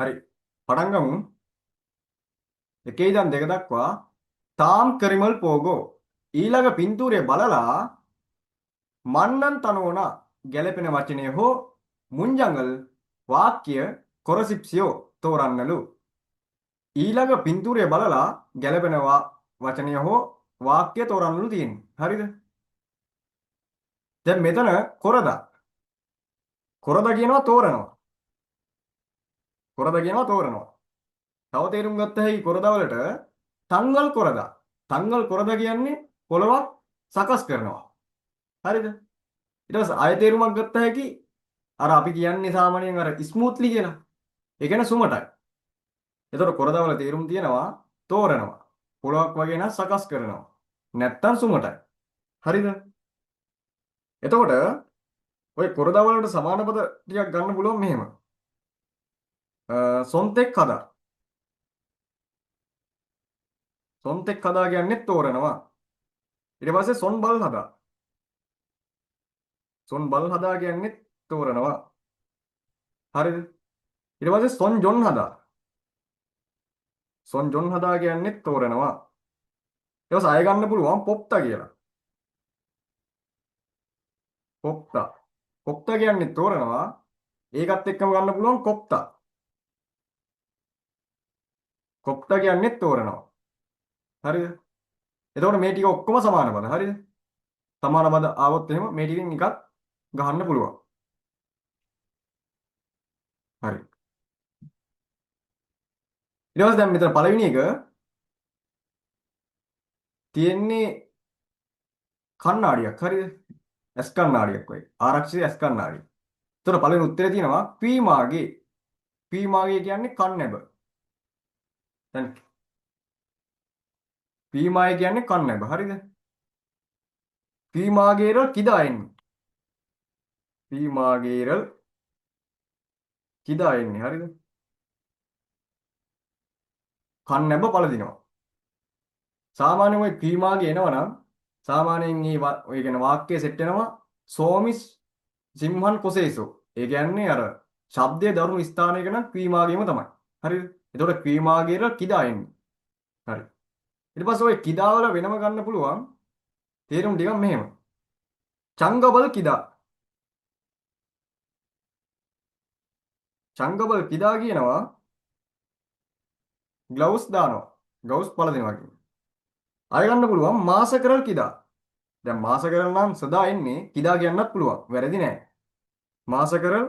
හරි. පටන් ගමු. එකේ ඉඳන් දෙක දක්වා තාම් කරිමල් පෝගෝ. ඊළඟ පින්තූරය බලලා මන්නන් තනෝනා ගැලපෙන වචනය හෝ මුංජංගල් වාක්‍ය කොරසිප්සියෝ තෝරන්නලු. ඊළඟ පින්තූරය බලලා ගැලපෙන වචනය හෝ වාක්‍ය තෝරන්නලු තියෙන්නේ. හරිද? දැන් මෙතන කොරදා. කොරදා කියනවා තෝරනවා. කොරදා කියනවා තෝරනවා. තව තේරුම් ගත්ත හැකි කොරදා වලට තංගල් කොරදා. තංගල් කොරදා කියන්නේ පොළවක් සකස් කරනවා. හරිද? ඊට පස්සේ ආය තේරුමක් ගත්ත හැකි අර අපි කියන්නේ සාමාන්‍යයෙන් අර ස්මූත්ලි කියලා. ඒ කියන්නේ සුමටයි. එතකොට කොරදා වල තේරුම් තියෙනවා තෝරනවා. පොළවක් වගේ නම් සකස් කරනවා. නැත්තම් සුමටයි. හරිද? එතකොට ඔය කොරදා වලට සමාන පද ටිකක් ගන්න පුළුවන් මෙහෙම. සොන්තෙක් හදා. සොන්තෙක් හදා කියන්නේ තෝරනවා. ඊට පස්සේ සොන් බල් හදා. සොන් බල් හදා කියන්නේ තෝරනවා. හරිද? ඊට පස්සේ සොන් ජොන් හදා. සොන් ජොන් හදා කියන්නේ තෝරනවා. ඊට පස්සේ අය ගන්න පුළුවන් පොප්තා කියලා. පොප්තා. පොප්තා කියන්නේ තෝරනවා. ඒකත් එක්කම ගන්න පුළුවන් කොප්තා. කොප්තා කියන්නේ තෝරනවා. හරිද? එතකොට මේ ටික ඔක්කොම සමාන පද. හරිද? සමාන පද ආවොත් එහෙම මේ ටිකෙන් එකක් ගහන්න පුළුවන්. හරි. ඊට පස්සේ දැන් මෙතන පළවෙනි එක තියෙන්නේ කණ්ණාඩියක්. හරිද? ඇස් කණ්ණාඩියක් වගේ. ආරක්ෂිත ඇස් කණ්ණාඩිය. එතකොට පළවෙනි උත්තරේ තියෙනවා පීමාගේ. පීමාගේ කියන්නේ කන්නැබ. දැන් පීමාගේ කියන්නේ කන්නැබ. හරිද? පීමාගේරල් කිදා එන්නේ. පීමාගේරල් කිදා එන්නේ. හරිද? කන්නැබ පළදිනවා. සාමාන්‍යයෙන් ওই පීමාගේ එනවනම් සාමාන්‍යයෙන් ඔය කියන වාක්‍යය සෙට් වෙනවා සෝමිස් සිම්හන් කොසේසෝ. ඒ කියන්නේ අර ශබ්දයේ දරුණු ස්ථානයක නම් පීමාගේම තමයි. හරිද? එතකොට පීමාගේරල් කිදා එන්නේ. හරි. ඊට පස්සේ ওই කිදා වල වෙනම ගන්න පුළුවන් තේරුම් ටිකක් මෙහෙම. චංගබල් කිදා. චංගබල් කිදා කියනවා ග්ලව්ස් දානවා. ග්ලව්ස් පළදිනවා කියන්නේ. අය ගන්න පුළුවන් මාසකරල් කිදා. දැන් මාසකරල් නම් සදා එන්නේ කිදා කියන්නත් පුළුවන්. වැරදි නෑ. මාසකරල්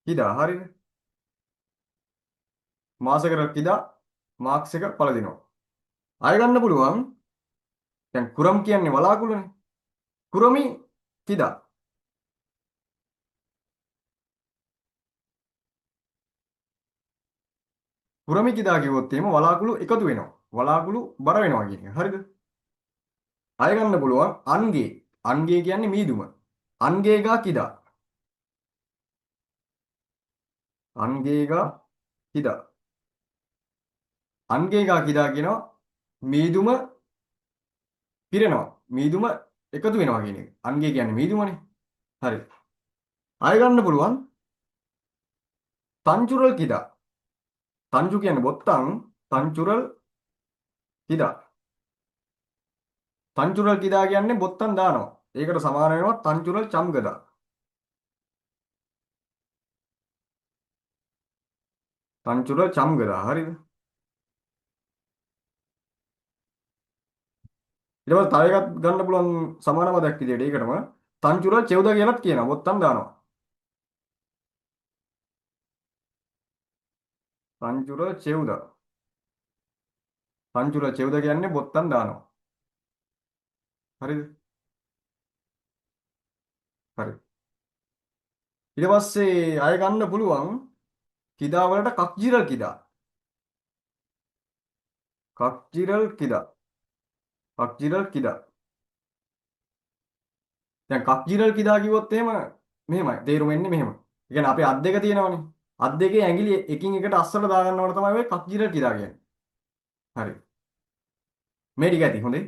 කිදා. හරිද? මාසකරල් කිදා මාක්ස් එක පළදිනවා. අය ගන්න පුළුවන් දැන් කුරම් කියන්නේ වලාකුළුනේ. කුරමි කිදා. කුරමි කිදා කිව්වොත් එහෙම වලාකුළු එකතු වෙනවා. වලාකුළු බර වෙනවා කියන එක. හරිද? අය ගන්න පුළුවන් අන්ගේ. අන්ගේ කියන්නේ මීදුම. අන්ගේගා කිදා. අන්ගේගා කිදා. අන්ගේගා කිදා කියනවා මීදුම පිරෙනවා. මීදුම එකතු වෙනවා කියන එක. අන්ගේ කියන්නේ මීදුමනේ. හරි. අය ගන්න පුළුවන් තංචුරල් කිදා. තංචු කියන්නේ බොත්තම් තංචුරල් කිදා. තංචුරල් කිදා කියන්නේ බොත්තම් දානවා. ඒකට සමාන වෙනවා තංචුරල් චම්ගදා. තංචුරල් චම්ගදා. හරිද? ඊට පස්සේ තව එකක් ගන්න පුළුවන් සමාන පදයක් විදියට ඒකටම තංචුරල් චෙව්දා කියලාත් කියනවා. බොත්තම් දානවා. තංචුරල් චෙව්දා. තංචුරල් චෙව්දා කියන්නේ බොත්තම් දානවා. හරිද? හරි. ඊට පස්සේ අය ගන්න පුළුවන් කිදා වලට කක්ජිරල් කිදා. කක්ජිරල් කිදා. කක්ජිරල් කිදා. දැන් කක්ජිරල් කිදා කිව්වොත් එහෙම මෙහෙමයි. තේරුම එන්නේ මෙහෙම. ඒ කියන්නේ අපේ අත් දෙක තියෙනවනේ. අත් දෙකේ ඇඟිලි එකින් එකට අස්සට දාගන්නවට තමයි ඔය කක්ජිරල් කිදා කියන්නේ. හරි. මේ ටික ඇති හොඳේ.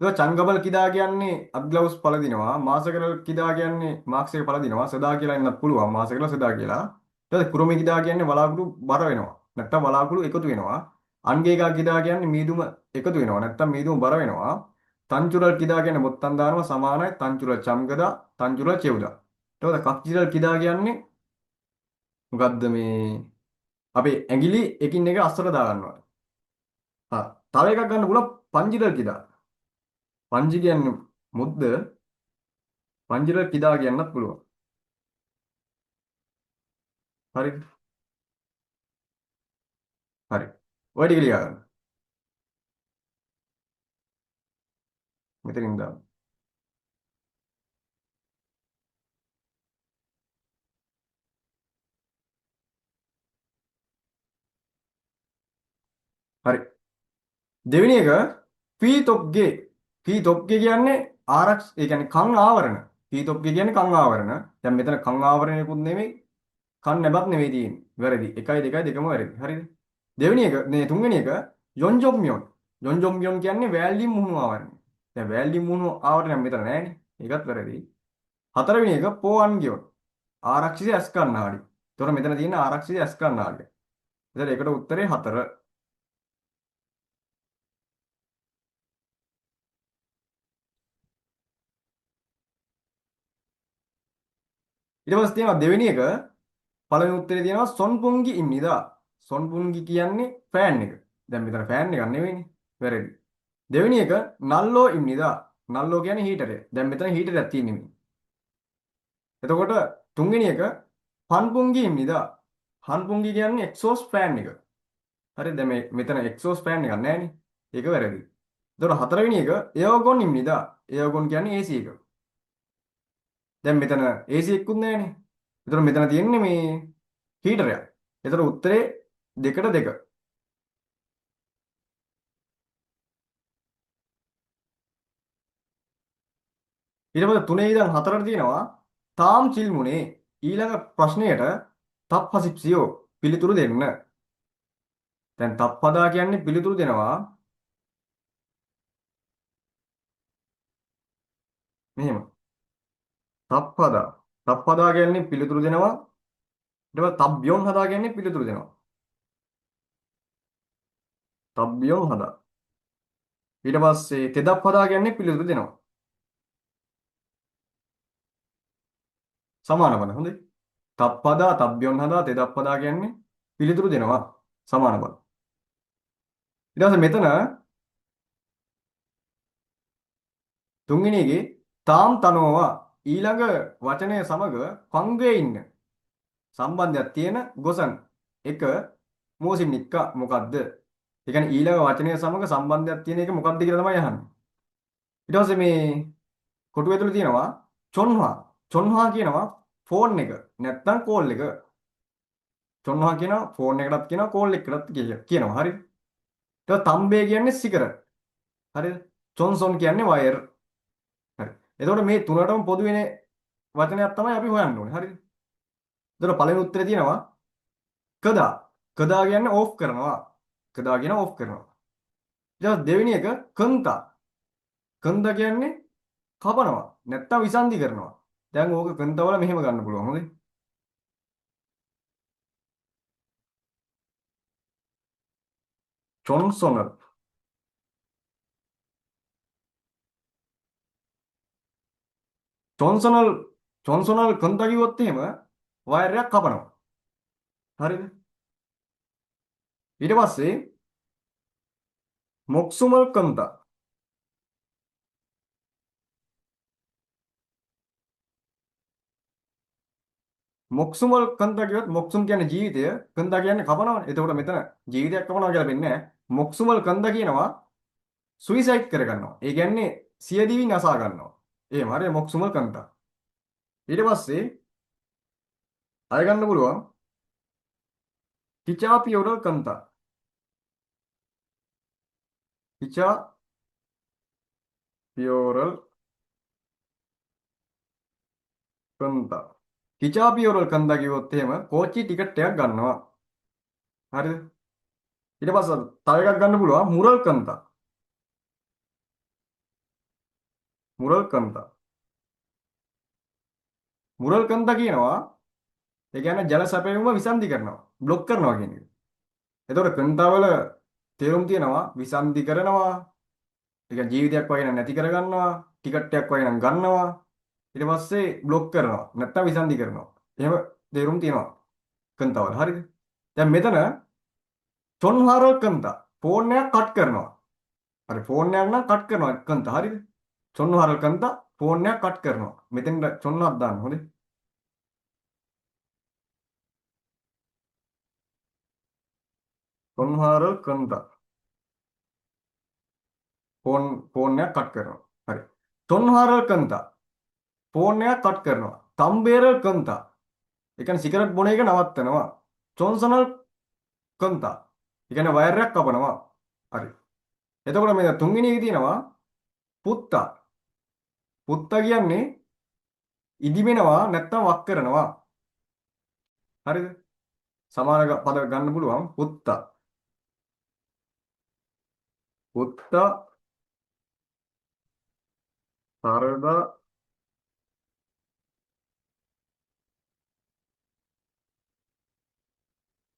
ඒක චංගබල් කිදා කියන්නේ අත් ග්ලව්ස් පළදිනවා. මාසකරල් කිදා කියන්නේ මාක්ස් එක පළදිනවා. සදා කියලා ඉන්නත් පුළුවන්. මාසකරල් සදා කියලා. ඊට කුරුමි කිදා කියන්නේ වලාකුළු බර වෙනවා. නැත්තම් වලාකුළු එකතු වෙනවා. අන්ගේකා කිදා කියන්නේ මීදුම එකතු වෙනවා. නැත්තම් මීදුම බර වෙනවා. තංචුරල් කිදා කියන්නේ බොත්තම් දානවා සමානයි තංචුරල් චම්ගදා තංචුරල් චෙවුදා. ඊට කක්චිරල් කිදා කියන්නේ මොකද්ද මේ අපේ ඇඟිලි එකින් එක අස්සට දා ගන්නවා. හා තව එකක් ගන්න පුළුවන් පංජිරල් කිදා. පංජි කියන්නේ මුද්ද පංජිරල් කිදා කියන්නත් පුළුවන්. හරිද? හරි. ඔය ටික ලියා ගන්න. මෙතනින් දාන්න. හරි. දෙවෙනි එක පීතොප්ගේ පීතොප්ගේ කියන්නේ ඒ කියන්නේ කන් ආවරණ. පීතොප්ගේ කියන්නේ කන් ආවරණ. දැන් මෙතන කන් ආවරණයකුත් නෙමෙයි කන් නැබත් නෙමෙයි තියෙන්නේ. වැරදි. 1යි 2යි දෙකම වැරදි. හරිද? දෙවෙනි එක මේ තුන්වෙනි එක යොන්ජොම්මියොන්. යොන්ජොම්මියොන් කියන්නේ වෑල්ලින් මුහුණු ආවරණය. දැන් වෑල්ලින් මුහුණු ආවරණයක් මෙතන නැහැනේ. ඒකත් වැරදි. හතරවෙනි එක පෝවන්ගියොන්. ආරක්ෂිත ඇස් කණ්ණාඩි. ඒතකොට මෙතන තියෙන ආරක්ෂිත ඇස් කණ්ණාඩි. එතකොට ඒකට උත්තරේ 4. ඊට පස්සේ තියෙනවා දෙවෙනි එක පළවෙනි උත්තරේ තියෙනවා සොන්පුන්ගි ඉම්නිදා. සොන්පුන්ගි කියන්නේ ෆෑන් එක. දැන් මෙතන ෆෑන් එකක් නෙවෙයිනේ. වැරදි. දෙවෙනි එක නල්ලෝ ඉම්නිදා. නල්ලෝ කියන්නේ හීටරය. දැන් මෙතන හීටරයක් තියෙන්නේ නෙමෙයි. එතකොට තුන්වෙනි එක හන්පුන්ගි ඉම්නිදා. හන්පුන්ගි කියන්නේ එක්සෝස් ෆෑන් එක. හරි දැන් මෙතන එක්සෝස් ෆෑන් එකක් නැහැ. ඒක වැරදි. එතකොට හතරවෙනි එක එයෝගොන් ඉම්නිදා. එයෝගොන් කියන්නේ AC එක. දැන් මෙතන AC එකකුත් නැහැනේ. එතකොට මෙතන තියෙන්නේ මේ හීටරයක්. එතකොට උත්තරේ දෙකට දෙක. ඊට පස්සේ තුනේ ඉඳන් හතරට තියෙනවා තාම් චිල්මුනේ ඊළඟ ප්‍රශ්නයට තප්පසිප්සියෝ පිළිතුරු දෙන්න. දැන් තප්පදා කියන්නේ පිළිතුරු දෙනවා. මෙහෙම. තප්පදා. තප්පදා කියන්නේ පිළිතුරු දෙනවා. ඊට පස්සේ තබ්යොන් හදා කියන්නේ පිළිතුරු දෙනවා. තබ්යොන් හදා. ඊට පස්සේ තෙදප් හදා කියන්නේ පිළිතුරු දෙනවා. සමාන බල හොඳයි. තප්පදා තබ්යොන් හදා තෙදප් හදා කියන්නේ පිළිතුරු දෙනවා. සමාන බල. ඊට පස්සේ මෙතන තුන්වෙනි එකේ තාම් තනෝවා ඊළඟ වචනය සමග පංගුවේ ඉන්න සම්බන්ධයක් තියෙන ගොසන් එක මෝසිම්නික්කා මොකද්ද? ඒ කියන්නේ ඊළඟ වචනය සමග සම්බන්ධයක් තියෙන එක මොකක්ද කියලා තමයි අහන්නේ. ඊට පස්සේ මේ කොටුවේ තුල තියෙනවා චොන්හා. චොන්හා කියනවා ෆෝන් එක නැත්තම් කෝල් එක. චොන්හා කියනවා ෆෝන් එකකටත් කියනවා කෝල් එකකටත් කියනවා. හරිද? ඊට පස්සේ තම්බේ කියන්නේ සිගරට්. හරිද? චොන්සොන් කියන්නේ වයර්. හරි. එතකොට මේ තුනටම පොදු වෙන වචනයක් තමයි අපි හොයන්න ඕනේ. හරිද? එතකොට පළවෙනි උත්තරේ තියෙනවා කදා. කදා කියන්නේ ඕෆ් කරනවා. කදා කියන ඕෆ් කරනවා. ඊට දෙවෙනි එක කන්තා. කන්දා කියන්නේ කපනවා. නැත්තම් විසන්ධි කරනවා. දැන් ඕක කන්තා වල මෙහෙම ගන්න පුළුවන්. හොඳේ. චොන්සොනර්. චොන්සොනල් චොන්සොනල් කන්දා කිව්වොත් එහෙම වයර් එකක් කපනවා. හරිද? ඊට පස්සේ මොක්සුමල් කන්දා. මොක්සුමල් කන්දා කියොත් මොක්සුම් කියන්නේ ජීවිතය කන්දා කියන්නේ කපනවනේ. එතකොට මෙතන ජීවිතයක් කපනවා කියලා වෙන්නේ නැහැ. මොක්සුමල් කන්දා කියනවා සුයිසයිඩ් කරගන්නවා. ඒ කියන්නේ සියදිවි නසා ගන්නවා. එහෙම හරිය මොක්සුමල් කන්දා. ඊට පස්සේ අය ගන්න පුළුවන් කිචාපියෝරල් කන්තා. කිචාපියෝරල් කන්තා. කිචාපියෝරල් කන්දා කිව්වොත් එහෙම කෝච්චි ටිකට් එකක් ගන්නවා. හරිද? ඊට පස්සේ තව එකක් ගන්න පුළුවන් මුරල් කන්තා. මුරල් කන්තා. මුරල් කන්තා කියනවා ඒ කියන්නේ ජල සැපයීම විසන්ධි කරනවා. બ્લોක් කරනවා කියන එක. එතකොට කන්තාවල තේරුම් තියෙනවා විසන්ධි කරනවා. ඒ කියන්නේ ජීවිතයක් වගේ නම් නැති කරගන්නවා. ටිකට් එකක් වගේ නම් ගන්නවා. ඊට පස්සේ બ્લોක් කරනවා. නැත්තම් විසන්ධි කරනවා. එහෙම තේරුම් තියෙනවා කන්තාවල. හරිද? දැන් මෙතන චොන්හාරල් කන්තා ෆෝන් එකක් කට් කරනවා. හරි ෆෝන් එකක් නම් කට් කරනවා කන්තා. හරිද? චොන්හාරල් කන්තා ෆෝන් එකක් කට් කරනවා. මෙතෙන් චොන්නක් දාන්න හොඳේ. චොන්හාරල් කන්තා ෆෝන් එකක් කට් කරනවා. හරි. චොන්හාරල් කන්තා ෆෝන් එකක් කට් කරනවා. තම්බේරල් කන්තා ඒ කියන්නේ සිගරට් බොන එක නවත්තනවා. චොන්සනල් කන්තා ඒ කියන්නේ වයර් එකක් කපනවා. හරි. එතකොට මේ තුන්වෙනි එකේ තියෙනවා පුත්තා. පුත්තා කියන්නේ ඉදිමෙනවා නැත්තම් වක් කරනවා. හරිද? සමාන පද ගන්න පුළුවන්. පුත්තා. පුත්තා තරදා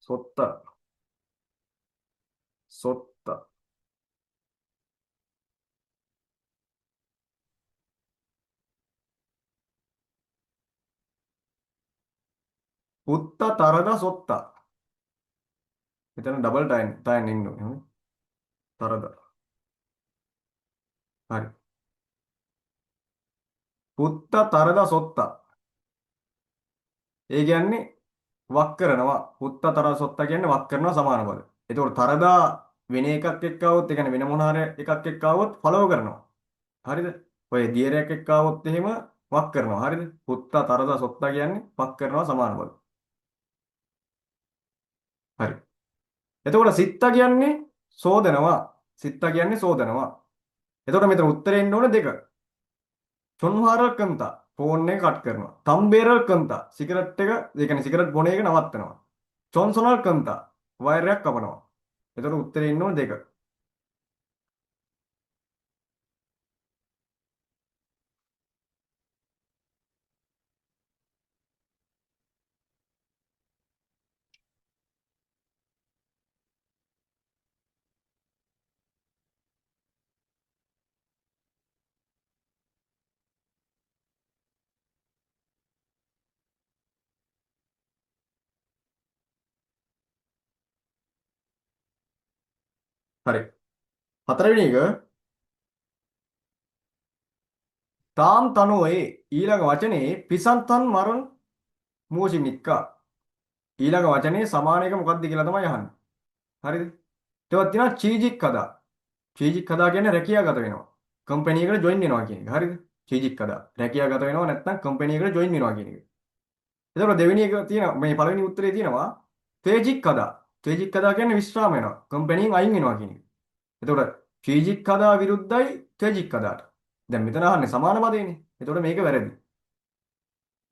සොත්තා සොත්තා පුත්තා තරදා සොත්තා. මෙතන ඩබල් ටයින් ඉන්න ඕනේ. තරදා. හරි. පුත්තා තරදා සොත්තා. ඒ කියන්නේ වක් කරනවා. පුත්තා තරදා සොත්තා කියන්නේ වක් කරනවා සමාන පද. ඒතකොට තරදා වෙන එකක් එක්ක આવොත් ඒ කියන්නේ වෙන මොන හරි එකක් එක්ක આવොත් ෆලෝ කරනවා. හරිද? ඔය දියරයක් එක්ක આવොත් එහෙම වක් කරනවා. හරිද? පුත්තා තරදා සොත්තා කියන්නේ වක් කරනවා සමාන පද. හරි. එතකොට සිත්තා කියන්නේ සෝදනවා. සිත්තා කියන්නේ සෝදනවා. එතකොට මෙතන උත්තරේ එන්න ඕනේ දෙක. චොන්හාරල් කන්තා ෆෝන් එක කට් කරනවා. තම්බේරල් කන්තා සිගරට් එක ඒ කියන්නේ සිගරට් බොන එක නවත්තනවා. චොන්සොනල් කන්තා වයර් එකක් කපනවා. එතකොට උත්තරේ ඉන්න ඕනේ දෙක. හරි. හතරවෙනි එක තාම් තනෝයේ ඊළඟ වචනේ පිසන්තන් මරණ මෝෂිනික්කා ඊළඟ වචනේ සමාන එක මොකක්ද කියලා තමයි අහන්නේ. හරිද? ඊටවත් තියෙනවා චීජික් කදා. චීජික් කදා කියන්නේ රැකියාගත වෙනවා. කම්පැනි එකට ජොයින් වෙනවා කියන එක. හරිද? චීජික් කදා. රැකියාගත වෙනවා නැත්නම් කම්පැනි එකට ජොයින් වෙනවා කියන එක. එතකොට දෙවෙනි එක තියෙනවා මේ පළවෙනි උත්තරේ තියෙනවා තේජික් කදා. තේජික් කදා කියන්නේ විශ්‍රාම වෙනවා. කම්පැනියෙන් අයින් වෙනවා කියන එක. එතකොට චීජික් කදා විරුද්ධයි තේජික් කදාට. දැන් මෙතන අහන්නේ සමාන පදේනේ. එතකොට මේක වැරදි.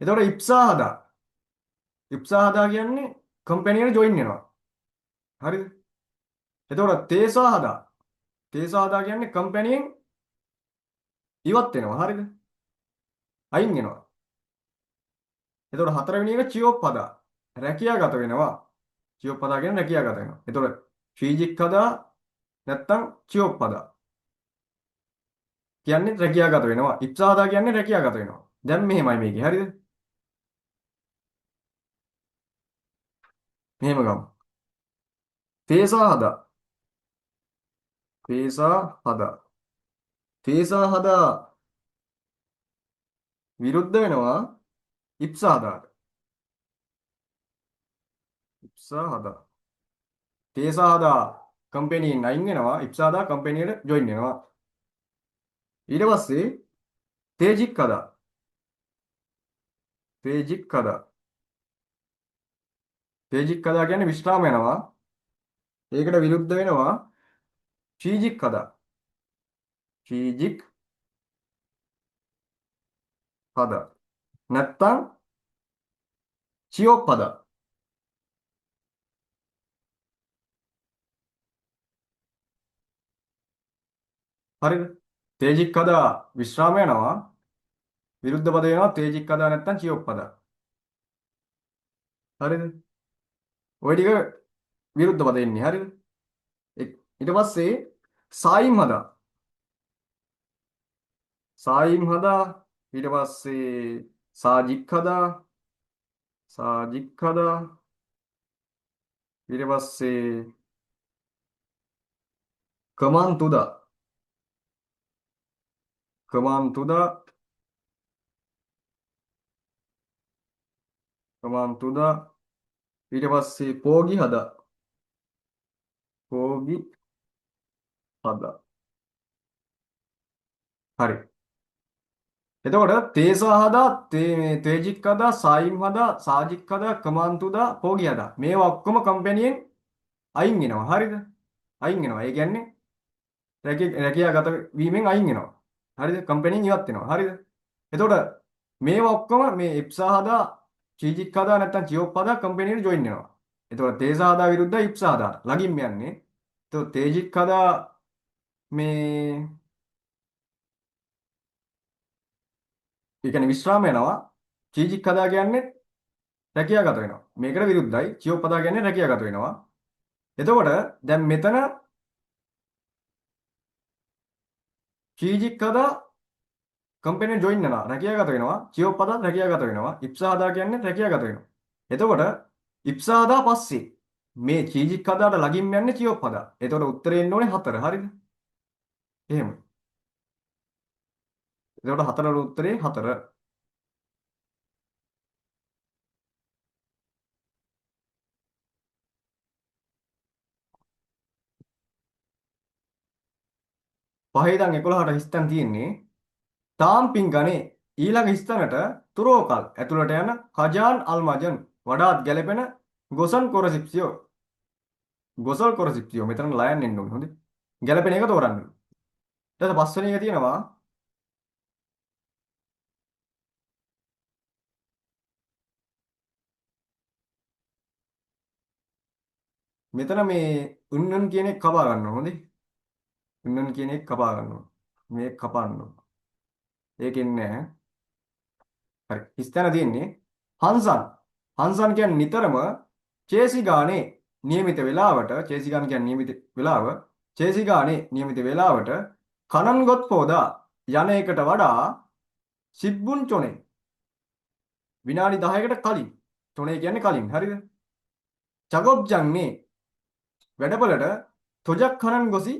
එතකොට ඉප්සා හදා. ඉප්සා හදා කියන්නේ කම්පැනියට ජොයින් වෙනවා. හරිද? එතකොට තේසා හදා. තේසා හදා කියන්නේ කම්පැනියෙන් ඉවත් වෙනවා. හරිද? අයින් වෙනවා. එතකොට හතරවෙනි එක චියොප් හදා. රැකියාගත වෙනවා. චියොප් හදා කියන්නේ රැකියාගත වෙනවා. එතකොට චීජික් හදා නැත්තම් චියොප් හදා කියන්නේ රැකියාගත වෙනවා. ඉප්සා හදා කියන්නේ රැකියාගත වෙනවා. දැන් මෙහෙමයි මේකේ. හරිද? මෙහෙම ගමු. තේසා හදා. තේසා හදා. තේසා හදා විරුද්ධ වෙනවා ඉප්සා හදාට. ඉප්සා හදා. තේසා හදා කම්පැනියෙන් අයින් වෙනවා. ඉප්සා හදා කම්පැනියට ජොයින් වෙනවා. ඊට පස්සේ තේජික් හදා. තේජික් හදා. තේජික් හදා කියන්නේ විශ්‍රාම යනවා. ඒකට විරුද්ධ වෙනවා චීජික් හදා. චීජික් හදා. නැත්තම් චියොප් හදා. හරිද? තේජික් හදා විශ්‍රාම යනවා. විරුද්ධ පද වෙනවා තේජික් හදා නැත්තම් චියොප් හදා. හරිද? ওই ටික විරුද්ධ පද එන්නේ. හරිද? ඊට පස්සේ සායිම් හදා. සායිම් හදා ඊට පස්සේ සාජික් හදා. සාජික් හදා ඊට පස්සේ කමාන් තුදා. කමාන් තුදා. කමාන් තුදා ඊට පස්සේ පෝගි හදා. පෝගි හදා. හරි. එතකොට තේසා හදා තේජික් හදා සායිම් හදා සාජික් හදා කමාන් තුදා පෝගි හදා මේවා ඔක්කොම කම්පැනියෙන් අයින් වෙනවා. හරිද? අයින් වෙනවා. ඒ කියන්නේ රැකියාගත වීමෙන් අයින් වෙනවා. හරිද? කම්පැනියෙන් ඉවත් වෙනවා. හරිද? එතකොට මේවා ඔක්කොම මේ ඉප්සා හදා චීජික් හදා නැත්නම් චියොප් හදා කම්පැනියට ජොයින් වෙනවා. එතකොට තේසා හදා විරුද්ධයි ඉප්සා හදා ළඟින්ම යන්නේ. එතකොට තේජික් හදා මේ ඒ කියන්නේ විශ්‍රාම යනවා. චීජික් හදා කියන්නේ රැකියාගත වෙනවා. මේකට විරුද්ධයි. චියොප් හදා කියන්නේ රැකියාගත වෙනවා. එතකොට දැන් මෙතන චීජික් හදා කම්පැනිට ජොයින් වෙනවා. රැකියාගත වෙනවා. චියොප් හදා රැකියාගත වෙනවා. ඉප්සා හදා කියන්නේ රැකියාගත වෙනවා. එතකොට ඉප්සා හදා පස්සේ මේ චීජික් හදාට ළඟින්ම යන්නේ චියොප් හදා. එතකොට උත්තරේ එන්න ඕනේ 4. හරිද? එහෙමයි. එතකොට 4 උත්තරේ 4. පහේ ඉඳන් 11ට හිස්තන් තියෙන්නේ. තාම් පිංගනේ ඊළඟ හිස්තනට තුරෝකල් ඇතුළට යන කජාන් අල්මජන් වඩාත් ගැළපෙන ගොසන් කොරසිප්සියෝ. ගොසල් කොරසිප්සියෝ මෙතන ලයන් එන්න ඕනේ. හොඳේ. ගැළපෙන එක තෝරන්න. ඊට පස්වෙනි එක තියෙනවා මෙතන මේ උන්නන් කියන එක කපා ගන්නවා. හොඳේ. උන්නන් කියන එක කපා ගන්නවා. මේක කපන්න ඕන. ඒකෙන්නේ නැහැ. හරි. හිස්තැන තියෙන්නේ හංසන්. හංසන් කියන්නේ නිතරම චේසිගානේ નિયમિત වෙලාවට චේසිගාන කියන්නේ નિયમિત වෙලාව චේසිගානේ નિયમિત වෙලාවට කනන් ගොත් පොදා යන එකට වඩා සිබ්බුන් චොනේ විනාඩි 10කට කලින් චොනේ කියන්නේ කලින් හරිද? චගොබ්ජන්නේ වැඩපළට තොජක් කනන් ගොසි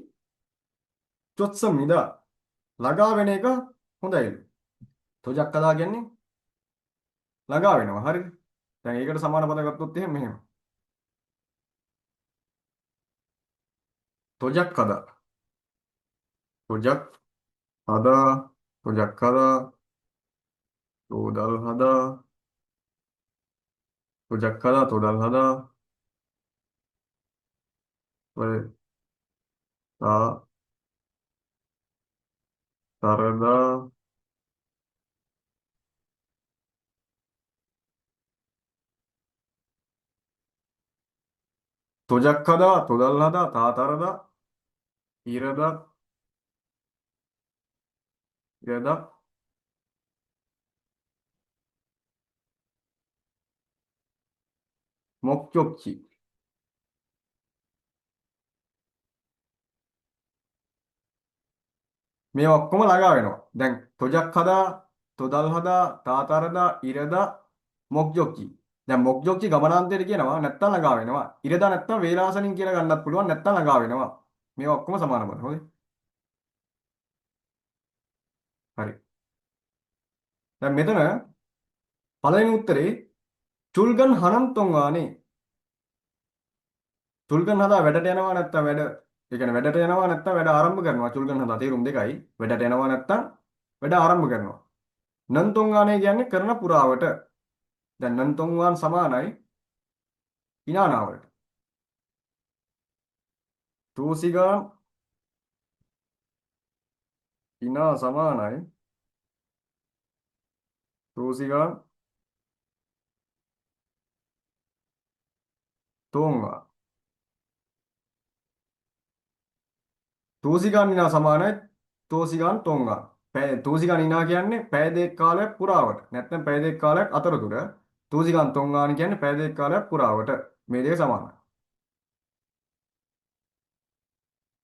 චොත්සම්නිදා ළඟා වෙන එක හොඳයිලු. තොජක් කදා කියන්නේ ළඟා වෙනවා. හරිද? දැන් ඒකට සමාන පද ගත්තොත් එහෙම මෙහෙම. තොජක් කදා. තොජක් හදා. තොජක් කදා. තෝදල් හදා. තොජක් කදා. තෝදල් හදා. ඔය තා තරදා තොජක් හදා. තෝදල් හදා. තා තරදා ඉරදා ඉරදා මොක්චොක්චි. මේ ඔක්කොම ළඟා වෙනවා. දැන් තොජක් හදා, තොදල් හදා, තාතරදා, ඉරදා, මොක්ජොක්චි. දැන් මොක්ජොක්චි ගමනාන්තයට කියනවා නැත්තම් ළඟා වෙනවා. ඉරදා නැත්තම් වේලාසනින් කියලා ගන්නත් පුළුවන් නැත්තම් ළඟා වෙනවා. මේ ඔක්කොම සමාන පද. හොඳයි. හරි. දැන් මෙතන පළවෙනි උත්තරේ චුල්ගන් හනන්තොන්වානේ. චුල්ගන් හදා වැඩට යනවා නැත්තම් වැඩ ඒ කියන්නේ වැඩට යනවා නැත්තම් වැඩ ආරම්භ කරනවා. චුල්ගන් හදා තේරුම් දෙකයි. වැඩට යනවා නැත්තම් වැඩ ආරම්භ කරනවා. නන්තොන්වානේ කියන්නේ කරන පුරාවට. දැන් නන්තොන්වාන් සමානයි ඉනානාවලට. තූසිගාන් ඉනා සමානයි තූසිගාන් තෝන්වා. තූසිගාන් ඉනා සමානයි තෝසිගාන් තෝන්වා. තූසිගාන් ඉනා කියන්නේ පැය දෙක කාලයක් පුරාවට. නැත්නම් පැය දෙක කාලයක් අතරතුර තූසිකන් 3 ගාන කියන්නේ පැය දෙක කාලයක් පුරාවට මේ දෙක සමානයි.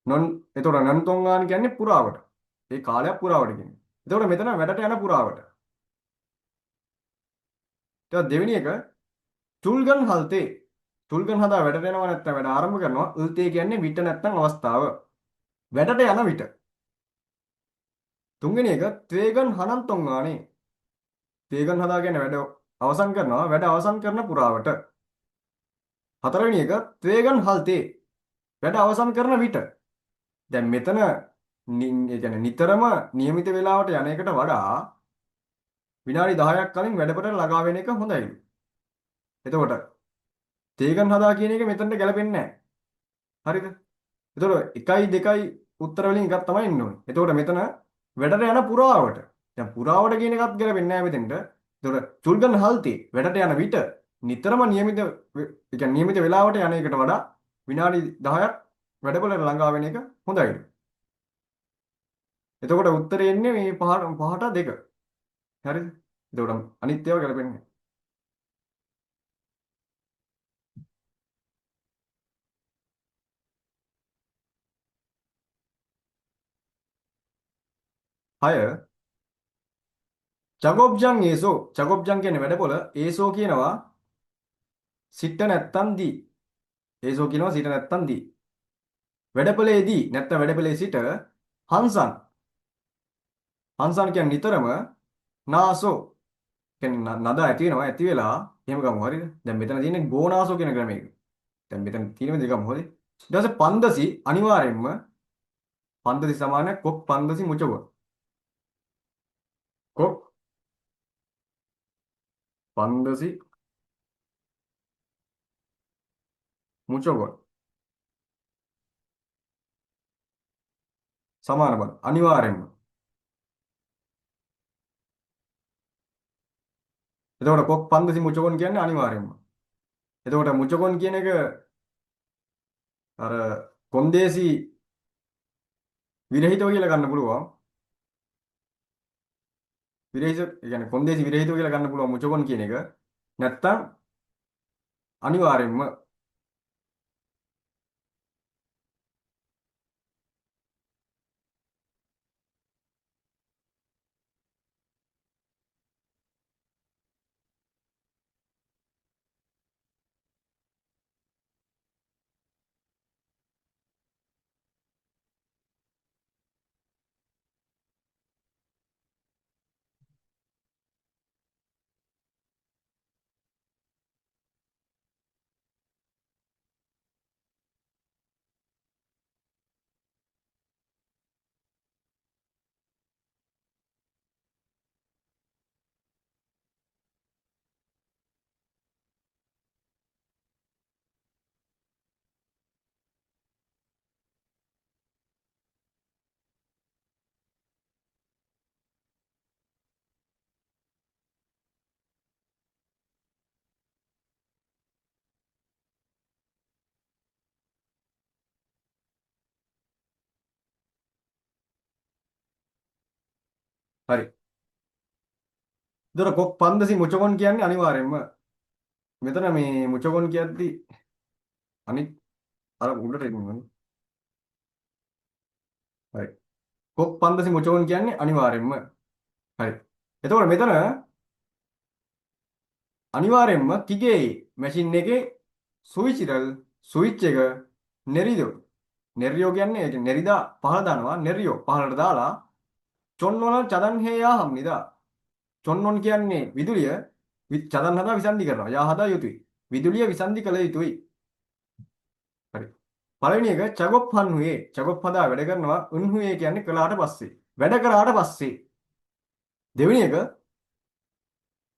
non එතකොට non 3 ගාන කියන්නේ පුරාවට. ඒ කාලයක් පුරාවට කියන්නේ. එතකොට මෙතන වැඩට යන පුරාවට. ඊට දෙවෙනි එක චුල්ගන් හල්තේ. චුල්ගන් හදා වැඩට යනවා නැත්නම් වැඩ ආරම්භ කරනවා. උල්තේ කියන්නේ විට නැත්නම් අවස්ථාව. වැඩට යන විට. තුන්වෙනි එක ත්වේගන් හනන් 3 ගානේ. ත්වේගන් හදා කියන්නේ වැඩ අවසන් කරනවා. වැඩ අවසන් කරන පුරාවට. හතරවෙනි එක ත්වේගන් හල්තේ. වැඩ අවසන් කරන විට. දැන් මෙතන ඒ කියන්නේ නිතරම નિયમિત වේලාවට යන එකට වඩා විනාඩි 10ක් කලින් වැඩපොට ළඟා වෙන එක හොඳයි. එතකොට තේගන් හදා කියන එක මෙතනට ගැලපෙන්නේ නැහැ. හරිද? එතකොට 1යි 2යි උත්තර වලින් එකක් තමයි ඉන්න ඕනේ. එතකොට මෙතන වැඩට යන පුරාවට. දැන් පුරාවට කියන එකත් ගැලපෙන්නේ නැහැ මෙතෙන්ට. එතකොට චුල්ගන් හල්ති වැඩට යන විට නිතරම નિયમિત ඒ කියන්නේ નિયમિત වේලාවට යන එකට වඩා විනාඩි 10ක් වැඩපොළට ළඟා වෙන එක හොඳයි. එතකොට උත්තරේ එන්නේ මේ පහට 2. හරිද? එතකොට අනිත් ඒවා ගැලපෙන්නේ නැහැ. 6 චගොබ්ජන් ඒසෝ චගොබ්ජන් කියන්නේ වැඩපොළ ඒසෝ කියනවා සිට නැත්තම් දී ඒසෝ කියනවා සිට නැත්තම් දී වැඩපොළේදී නැත්තම් වැඩපොළේ සිට හංසන් හංසන් කියන්නේ නිතරම නාසෝ කියන්නේ නද ඇති වෙනවා ඇති වෙලා එහෙම ගමු හරිද දැන් මෙතන තියෙන්නේ ගෝනාසෝ කියන ක්‍රමයක දැන් මෙතන තියෙන දෙකම හොදේ ඊට පස්සේ පන්දසි අනිවාර්යෙන්ම පන්දසි සමාන කොක් පන්දසි මුචව කොක් පන්දසි මුචව සමාන බල අනිවාර්යෙන්ම එතකොට කොක් පන්දසි මුචකොන් කියන්නේ අනිවාර්යෙන්ම එතකොට මුචකොන් කියන එක අර කොන්දේසි විරහිතව කියලා ගන්න පුළුවන්. විරහිත ඒ කියන්නේ කොන්දේසි විරහිතව කියලා ගන්න පුළුවන් මුචකොන් කියන එක. නැත්තම් අනිවාර්යෙන්ම හරි. එතකොට කොක් පන්දසි මුචකොන් කියන්නේ අනිවාර්යෙන්ම මෙතන මේ මුචකොන් කියද්දි අනිත් අර උඩට එන්නේ. හරි. කොක් පන්දසි මුචකොන් කියන්නේ අනිවාර්යෙන්ම. හරි. එතකොට මෙතන අනිවාර්යෙන්ම කිගේ මැෂින් එකේ ස්විච් එක නෙරියෝ. නෙරියෝ කියන්නේ ඒ කියන්නේ නෙරිදා පහළ දානවා නෙරියෝ පහළට දාලා චොන්නොන චදන් හේයා හම්නිදා. චොන්නොන් කියන්නේ විදුලිය චදන් හදා විසන්ධි කරනවා. යා හදා යුතුයි. විදුලිය විසන්ධි කළ යුතුයි. හරි. පළවෙනි එක චගොප් හන්හුයේ චගොප් හදා වැඩ කරනවා උන්හුයේ කියන්නේ කළාට පස්සේ. වැඩ කරාට පස්සේ. දෙවෙනි එක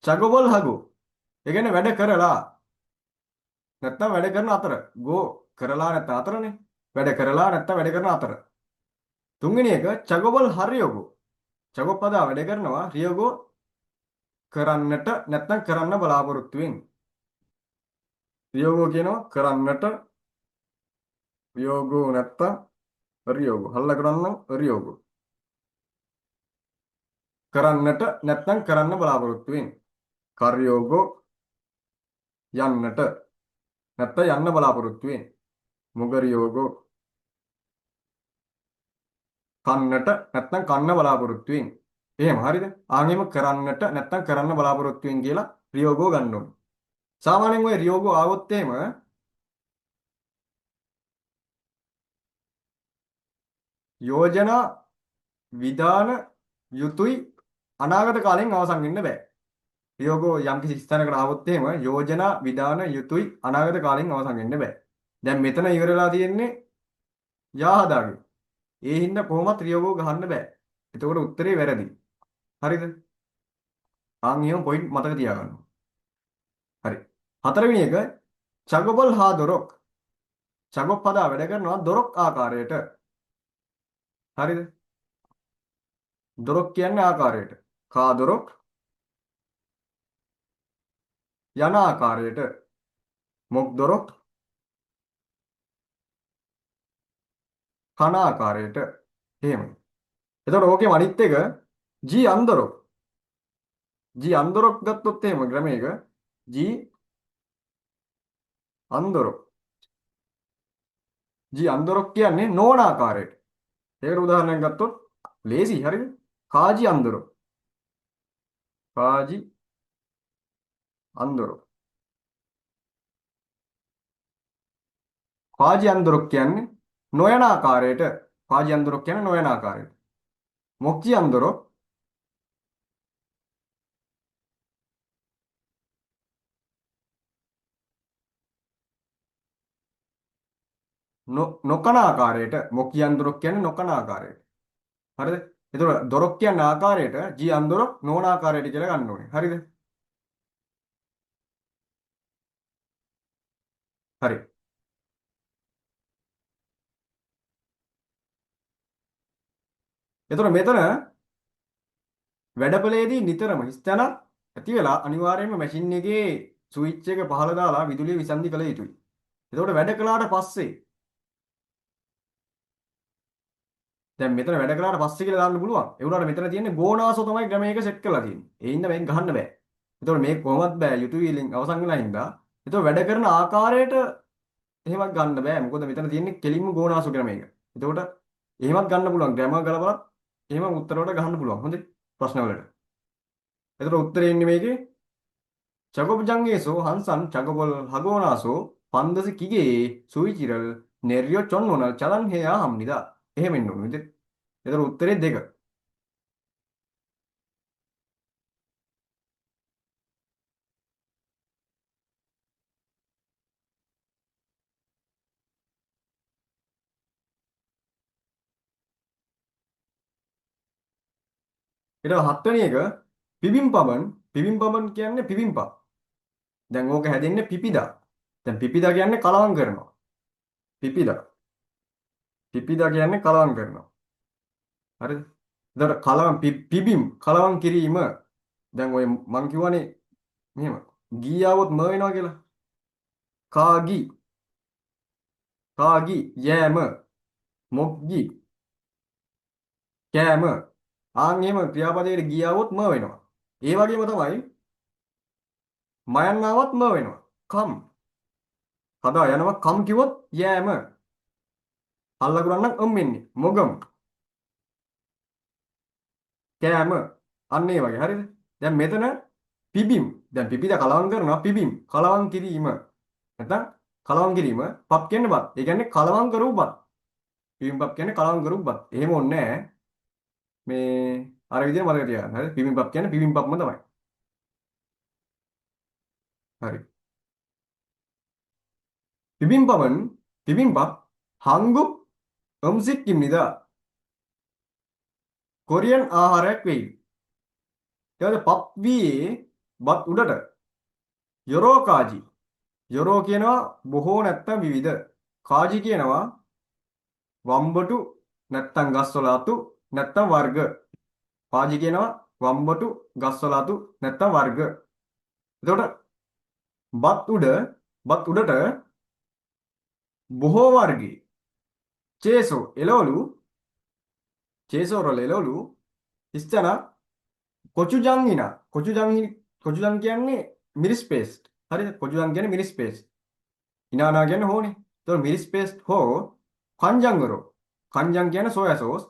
චගොබල් හගු. ඒ කියන්නේ වැඩ කරලා නැත්තම් වැඩ කරන අතර. ගෝ කරලා නැත්නම් අතරනේ. වැඩ කරලා නැත්නම් වැඩ කරන අතර. තුන්වෙනි එක චගොබල් හරියෝගෝ. චගොප් හදා වැඩ කරනවා රියෝගෝ කරන්නට නැත්නම් කරන්න බලාපොරොත්තු වෙන්නේ. රියෝගෝ කියනවා කරන්නට රියෝගෝ නැත්නම් රියෝගෝ. හල්ල කරන්න රියෝගෝ. කරන්නට නැත්නම් කරන්න බලාපොරොත්තු වෙන්නේ. කර්යෝගෝ යන්නට නැත්නම් යන්න බලාපොරොත්තු වෙන්නේ. මුගරියෝගෝ කන්නට නැත්නම් කන්න බලාපොරොත්තු වෙන්නේ. එහෙම හරිද? ආන්ගෙම කරන්නට නැත්නම් කරන්න බලාපොරොත්තු වෙන කියලා රියෝගෝ ගන්න ඕනේ. සාමාන්‍යයෙන් ඔය රියෝගෝ ආවොත් එහෙම යෝජනා විධාන යුතුයි අනාගත කාලෙන් අවසන් වෙන්න බෑ. රියෝගෝ යම්කිසි ස්ථානයකට ආවොත් එහෙම යෝජනා විධාන යුතුයි අනාගත කාලෙන් අවසන් වෙන්න බෑ. දැන් මෙතන ඉවරලා තියෙන්නේ යාහදාගේ. ඒ හින්දා කොහොමත් රියෝගෝ ගහන්න බෑ. එතකොට උත්තරේ වැරදි. හරිද? ආන් එහෙම පොයින්ට් මතක තියාගන්න. හරි. හතරවෙනි එක චගොබල් හා දොරොක්. චගොබ් පදා වැඩ කරනවා දොරොක් ආකාරයට. හරිද? දොරොක් කියන්නේ ආකාරයට. කා දොරොක් යන ආකාරයට. මොක් දොරොක් කන ආකාරයට. එහෙම. එතකොට ඕකේ අනිත් එක ජී අන්දොරොක්. ජී අන්දොරොක් ගත්තොත් එහෙම ක්‍රමයක ජී අන්දොරොක්. ජී අන්දොරොක් කියන්නේ නොවන ආකාරයට. ඒකට උදාහරණයක් ගත්තොත් ලේසි හරිද? කාජි අන්දොරොක්. කාජි අන්දොරොක්. කාජි අන්දොරොක් කියන්නේ නොයන ආකාරයට. කාජි අන්දොරොක් කියන්නේ නොයන ආකාරයට. මොක්ජි අන්දොරොක් නොකන ආකාරයට. මොක්ජි අන්දොරොක් කියන්නේ නොකන ආකාරයට. හරිද? එතකොට දොරොක් කියන්නේ ආකාරයට ජී අන්දොරොක් නොවන ආකාරයට කියලා ගන්න ඕනේ. හරිද? හරි. එතකොට මෙතන වැඩපළයේදී නිතරම හිස්තැන ඇති වෙලා අනිවාර්යයෙන්ම මැෂින් එකේ ස්විච් එක පහළ දාලා විදුලිය විසන්ධි කළ යුතුයි. එතකොට වැඩ කළාට පස්සේ දැන් මෙතන වැඩ කළාට පස්සේ කියලා දාන්න පුළුවන්. ඒ වුණාට මෙතන තියෙන්නේ ගෝනාසෝ තමයි ක්‍රමයක සෙට් කරලා තියෙන්නේ. ඒ හින්දා මේක ගහන්න බෑ. එතකොට මේක කොහොමවත් බෑ යුතුය වීලෙන් අවසන් වෙලා හින්දා. එතකොට වැඩ කරන ආකාරයට එහෙමත් ගන්න බෑ. මොකද මෙතන තියෙන්නේ කෙලින්ම ගෝනාසෝ ක්‍රමයක. එතකොට එහෙමත් ගන්න පුළුවන්. ග්‍රැමර් ගලපලත් එහෙම උත්තර වලට ගහන්න පුළුවන්. හොඳේ. ප්‍රශ්න වලට. එතකොට උත්තරේ එන්නේ මේකේ චගොබ්ජංගේසෝ හංසන් චගොබල් හගෝනාසෝ පන්දස කිගේ සුවිචිරල් නෙරියෝ චොන්නොනල් චලන් හේයා හම්නිදා. එහෙම එන්න ඕනේ. එතකොට උත්තරේ දෙක. ඊට හත්වෙනි එක පිබිම්පබන්. පිබිම්පබන් කියන්නේ පිබිම්පා. දැන් ඕක හැදෙන්නේ පිපිදා. දැන් පිපිදා කියන්නේ කලවම් කරනවා. පිපිදා. පිපිදා කියන්නේ කලවම් කරනවා. හරිද? එතකොට කලවම් පිබිම් කලවම් කිරීම. දැන් ඔය මං කියවනේ මෙහෙම ගීයාවොත් ම වෙනවා කියලා. කාගි කාගි යෑම මොග්ගි කෑම. ආන් එහෙම ක්‍රියාපදයකට ගියාවොත් ම වෙනවා. ඒ වගේම තමයි මයන් ආවත් ම වෙනවා. කම්. කදා යනවා කම් කිව්වොත් යෑම. අල්ලගුරන් නම් වෙන්නේ. මොගම්. කෑම. අන්න ඒ වගේ හරිද? දැන් මෙතන පිබිම්. දැන් පිපිද කලවම් කරනවා පිබිම්. කලවම් කිරීම. නැත්නම් කලවම් කිරීම. පප් කියන්නේ බත්. ඒ කියන්නේ කලවම් කරපු බත්. පිබිම් පප් කියන්නේ කලවම් කරපු බත්. එහෙම ඕනේ නැහැ. මේ අර විදිහට මතක තියාගන්න. හරි? පිබිම් පප් කියන්නේ පිබිම් පප්ම තමයි. හරි. 비빔밥은 비빔밥 한국 음식입니다. කොරියන් ආහාරයක් වෙයි. ඊට පප් වී බත් උඩට යොරෝ කාජි. යොරෝ කියනවා බොහෝ නැත්තම් විවිධ. කාජි කියනවා වම්බටු නැත්තම් ගස්වල අතු නැත්තම් වර්ග. කාජි කියනවා වම්බටු ගස්වල අතු නැත්තම් වර්ග. එතකොට බත් උඩට බොහෝ වර්ගී චේසෝ එළවලු චේසෝ රොල එළවලු ඉස්තන කොචුජන් කියන්නේ මිරිස් පේස්ට්. හරිද? කොජුලන් කියන්නේ මිරිස් පේස්ට්. ඉනානා කියන්නේ හෝනේ. ඒතකොට මිරිස් පේස්ට් හෝ කන්ජංගරෝ. කන්ජං කියන්නේ සෝයා සෝස්.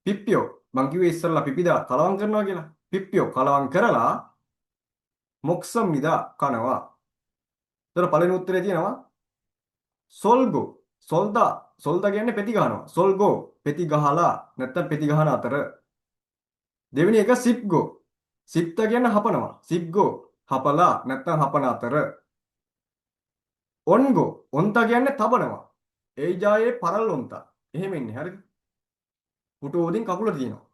පිප්පියෝ. මං කිව්වේ ඉස්සෙල්ලා පිපිදා කලවම් කරනවා කියලා. පිප්පියෝ කලවම් කරලා මොක්සම් නිදා කනවා. ඒතකොට පළවෙනි උත්තරේ තියෙනවා සොල්ගෝ. සොල්දා කියන්නේ පෙති ගහනවා. සොල්ගෝ පෙති ගහලා නැත්තම් පෙති ගහන අතර. දෙවෙනි එක සිප්ගෝ. සිප්ත කියන්නේ හපනවා. සිප්ගෝ හපලා නැත්තම් හපන අතර. ඔන්ගෝ ඔන්තා කියන්නේ තබනවා. ඒ ජායේ පරල් ඔන්තා. එහෙම ඉන්නේ හරිද? පුටු උඩින් කකුල තියෙනවා.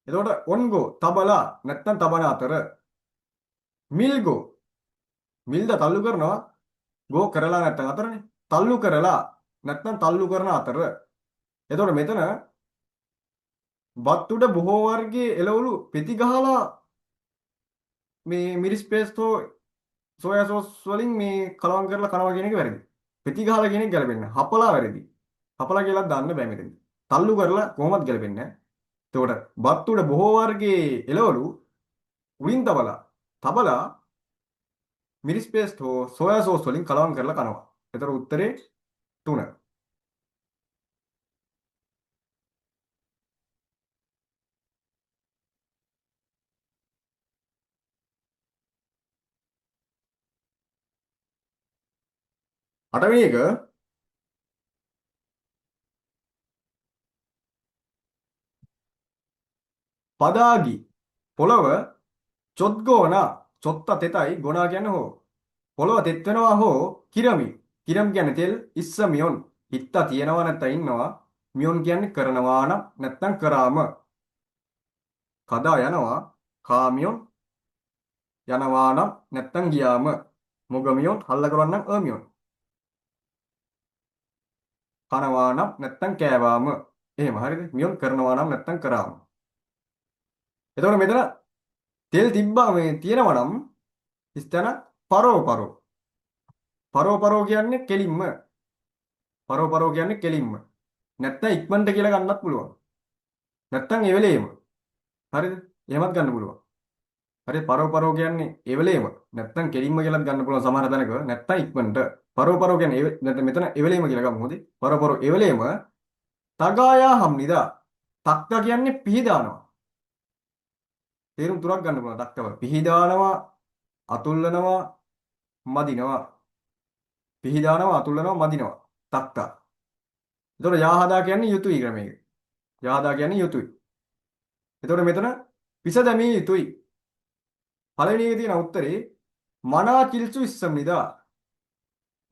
එතකොට ඔන්ගෝ තබලා නැත්තම් තබන අතර. මිල්ගෝ මිල්ද තල්ලු කරනවා. ගෝ කරලා නැත්තම් අතරනේ. තල්ලු කරලා නැත්තම් තල්ලු කරන අතර. එතකොට මෙතන බත් උඩ බොහෝ වර්ගයේ එළවලු පෙති ගහලා මේ මිරිස් පේස්ට් හෝ සෝයා සෝස් වලින් මේ කලවම් කරලා කනවා කියන එක වැරදි. පෙති ගහලා කියන එක ගැලපෙන්නේ නැහැ. හපලා වැරදි. හපලා කියලා දාන්න බෑ මෙතෙන්ද. තල්ලු කරලා කොහොමවත් ගැලපෙන්නේ නැහැ. එතකොට බත් උඩ බොහෝ වර්ගයේ එළවලු උඩින් තබලා මිරිස් පේස්ට් හෝ සෝයා සෝස් වලින් කලවම් කරලා කනවා. එතකොට උත්තරේ 3. අටවෙනි එක පදාගි පොළව චොත්ගෝනා චොත්ත තෙතයි ගොනා කියන්නේ හෝ පොළව තෙත් වෙනවා හෝ කිරමි කිරම් කියන්නේ තෙල් ඉස්ස මියොන් හිත්තා තියෙනවා නැත්නම් ඉන්නවා මියොන් කියන්නේ කරනවා නම් නැත්නම් කරාම කදා යනවා කාමියොන් යනවා නම් නැත්නම් ගියාම මොගමියොන් හල්ල කරවන්නම් අමියොන් කනවා නම් නැත්නම් කෑවාම එහෙම හරිද මියොන් කරනවා නම් නැත්නම් කරාම එතකොට මෙතන තෙල් තිබ්බා මේ තියෙනවා නම් ඉස්තන පරෝ කියන්නේ කෙලින්ම පරෝ කියන්නේ කෙලින්ම නැත්නම් ඉක්මනට කියලා ගන්නත් පුළුවන් නැත්නම් ඒ වෙලේම හරිද එහෙමත් ගන්න පුළුවන් හරි පරෝ කියන්නේ ඒ වෙලේම නැත්නම් කෙලින්ම කියලාත් ගන්න පුළුවන් සමහර තැනක නැත්නම් ඉක්මනට පරෝ කියන්නේ නැත්නම් මෙතන ඒ වෙලේම කියලා ගමු හොඳේ පරෝ ඒ වෙලේම තගායා හම්නිදා තක්ක කියන්නේ පිහිදානවා තේරුම් තුනක් ගන්න පුළුවන් තක්කව පිහිදානවා අතුල්ලනවා මදිනවා පිහිදානවා අතුල්ලනවා මදිනවා තක්කා එතකොට යාහදා කියන්නේ යුතුයි ක්‍රමයක යාහදා කියන්නේ යුතුයි එතකොට මෙතන පිස දැමිය යුතුයි පළවෙනි එකේ තියෙන උත්තරේ මනා කිල්සු ඉස්සම්නිදා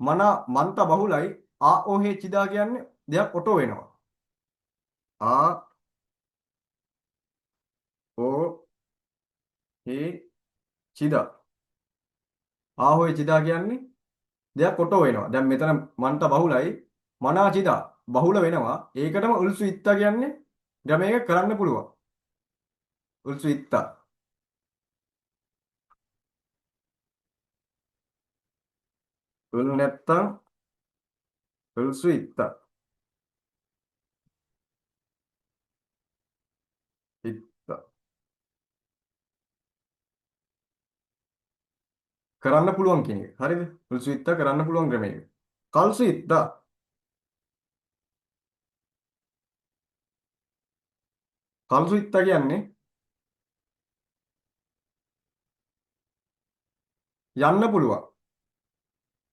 මනා මන්ත බහුලයි ආ ඕහේ චිදා කියන්නේ දෙයක් ඔටෝ වෙනවා ආ ඕ හේ චිදා ආ හොේ චිදා කියන්නේ දෙයක් ඔටෝ වෙනවා දැන් මෙතන මන්ත බහුලයි මනා චිදා බහුල වෙනවා ඒකටම උල්සු ඉත්තා කියන්නේ ගමේක කරන්න පුළුවන් උල්සු ඉත්තා උල් නැත්තම් උල්සු ඉත්තා ඉත්තා කරන්න පුළුවන් කියන එක හරිද උල්සු ඉත්තා කරන්න පුළුවන් ක්‍රමයක කල්සු ඉත්තා කල්සු ඉත්තා කියන්නේ යන්න පුළුවන්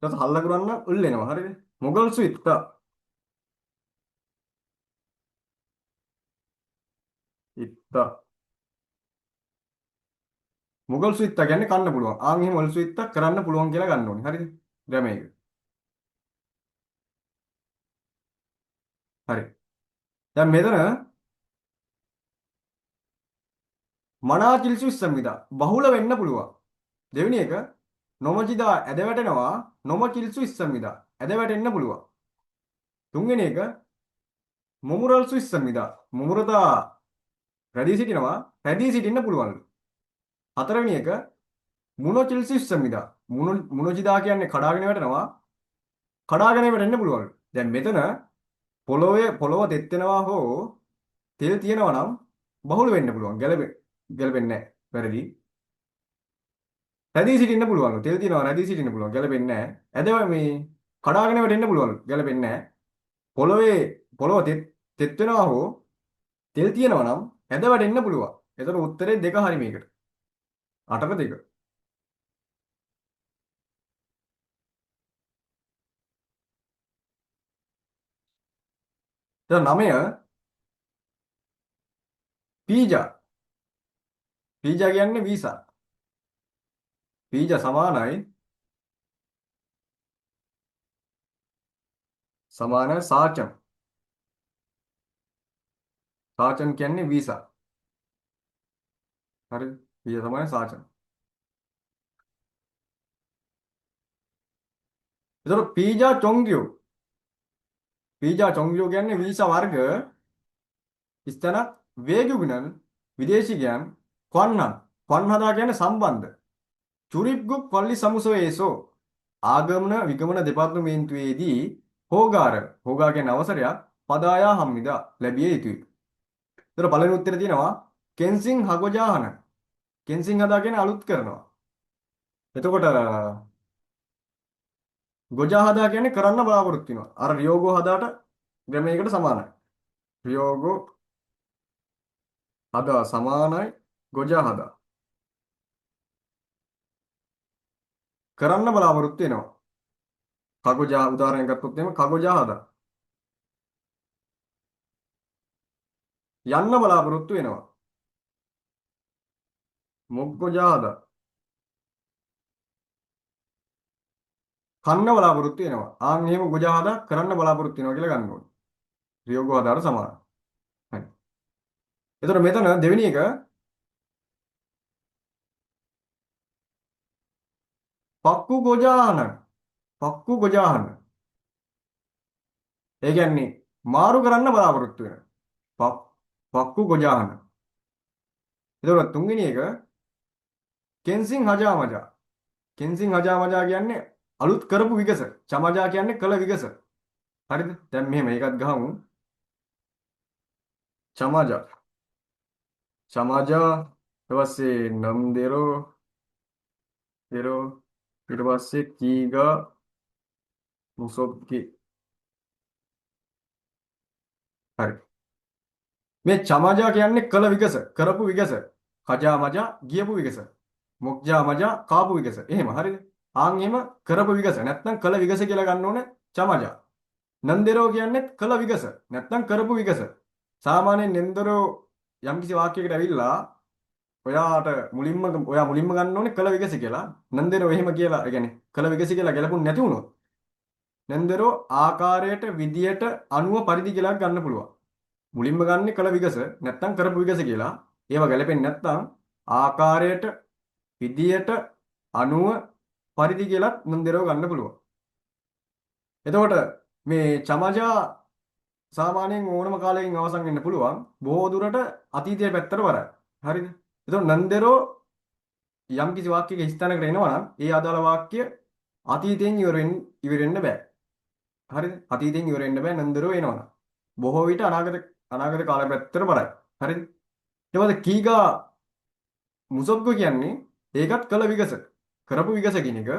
ඊට පස්සේ හල්ල කරන්න උල් එනවා හරිද මොගල්සු ඉත්තා ඉත්තා මොගල්සු ඉත්තා කියන්නේ කන්න පුළුවන් ආන් එහෙම ඔල්සු ඉත්තා කරන්න පුළුවන් කියලා ගන්න ඕනේ හරිද ක්‍රමයක හරි දැන් මෙතන මනා කිල්සු ඉස්සම්විදා බහුල වෙන්න පුළුවන් දෙවෙනි එක නොමචිදා ඇද වැටෙනවා නොම කිල්සු ඉස්සම්විදා ඇද වැටෙන්න පුළුවන් තුන්වෙනි එක මොමුරල්සු ඉස්සම්විදා මොමුරදා රැඳී සිටිනවා රැඳී සිටින්න පුළුවන් හතරවෙනි එක මුනෝ කිල්සු ඉස්සම්විදා මුනෝචිදා කියන්නේ කඩාගෙන වැටෙනවා කඩාගෙන වැටෙන්න පුළුවන් දැන් මෙතන පොළව තෙත් වෙනවා හෝ තෙල් තියෙනවා නම් බහුල වෙන්න පුළුවන් ගැලපෙන්නේ නැහැ වැරදි රැඳී සිටින්න පුළුවන්. තෙල් තියනවා රැඳී සිටින්න පුළුවන්. ගැලපෙන්නේ නැහැ. ඇදව මේ කඩාගෙන වැටෙන්න පුළුවන්. ගැලපෙන්නේ නැහැ. පොළොව තෙත් වෙනවා හෝ තෙල් තියනවා නම් ඇද වැටෙන්න පුළුවන්. එතකොට උත්තරේ දෙක හරි මේකට. 8ට 2. දැන් 9 පීජා. පීජා කියන්නේ වීසා. පීජා සමානයි සාචම්. සාචම් කියන්නේ වීසා. හරිද? පීජා සමානයි සාචම්. එතකොට පීජා චොංගියෝ. පීජා චොංගියෝ කියන්නේ වීසා වර්ග ස්තන වේගුගුණන් විදේශිකයන් කොන්හන්. කොන්හදා කියන්නේ සම්බන්ධ. චුරිප්ගුක් පල්ලි සමුසොයේසෝ ආගමන විගමන දෙපාර්තමේන්තුවේදී හෝගා කියන අවසරයක් පදායා හම්මිදා ලැබිය යුතුයි. ඒතර පළවෙනි උත්තරේ තියෙනවා කෙන්සිං හගොජාහන. කෙන්සිං හදා කියන්නේ අලුත් කරනවා. එතකොට ගොජා හදා කියන්නේ කරන්න බලාපොරොත්තු වෙනවා. අර රියෝගෝ හදාට ග්‍රැමයකට සමානයි. රියෝගෝ හදා සමානයි ගොජා හදා. කරන්න බලාපොරොත්තු වෙනවා. කගොජා උදාහරණයක් ගත්තොත් එහෙම කගොජා හදා. යන්න බලාපොරොත්තු වෙනවා. මොග්ගොජා හදා. කන්න බලාපොරොත්තු වෙනවා. ආන් එහෙම ගොජා හදා කරන්න බලාපොරොත්තු වෙනවා කියලා ගන්න ඕනේ. රියෝගෝ හදාට සමානයි. හරි. එතකොට මෙතන දෙවෙනි එක පක්කු ගොජාහන. පක්කු ගොජාහන. ඒ කියන්නේ මාරු කරන්න බලාපොරොත්තු වෙන. පක්කු ගොජාහන. එතකොට තුන්වෙනි එක කෙන්සින් හජාමජා. කෙන්සින් හජාමජා කියන්නේ අලුත් කරපු විගස. චමජා කියන්නේ කළ විගස. හරිද? දැන් මෙහෙම එකක් ගහමු. චමජා. චමජා ඊට පස්සේ නම් දෙරෝ ඊට පස්සේ කීගා මුසොක්කි. හරි. මේ චමජා කියන්නේ කළ විගස, කරපු විගස. කජාමජා ගියපු විගස. මොක්ජාමජා කාපු විගස. එහෙම හරිද? ආන් එහෙම කරපු විගස. නැත්නම් කළ විගස කියලා ගන්න ඕනේ චමජා. නන්දෙරෝ කියන්නේ කළ විගස. නැත්නම් කරපු විගස. සාමාන්‍යයෙන් නෙන්දරෝ යම්කිසි වාක්‍යයකට ඇවිල්ලා ඔයා මුලින්ම ගන්න ඕනේ කළ විගස කියලා. නන්දෙරෝ එහෙම කියලා, ඒ කියන්නේ කළ විගස කියලා ගැලපුණ නැති වුණොත් නන්දෙරෝ ආකාරයට, විදියට, අණුව, පරිදි කියලා ගන්න පුළුවන්. මුලින්ම ගන්න කළ විගස නැත්නම් කරපු විගස කියලා. ඒව ගැලපෙන්නේ නැත්නම් ආකාරයට, විදියට, අණුව, පරිදි කියලාත් නන්දෙරෝ ගන්න පුළුවන්. එතකොට මේ චමජා සාමාන්‍යයෙන් ඕනම කාලයකින් අවසන් වෙන්න පුළුවන්. බොහෝ දුරට අතීතයේ පැත්තට වරයි. හරිද? එතකොට නන්දෙරෝ යම්කිසි වාක්‍යයක ස්ථානයකට එනවා නම් ඒ අදාළ වාක්‍ය අතීතයෙන් ඉවර වෙන්න බෑ. හරිද? අතීතයෙන් ඉවර වෙන්න බෑ නන්දෙරෝ එනවනම්. බොහෝ විට අනාගත කාලය පැත්තට වරයි. හරිද? ඊට පස්සේ කීගා මුසොග්ගෝ කියන්නේ ඒකත් කළ විගස. කරපු විගස කියන එක.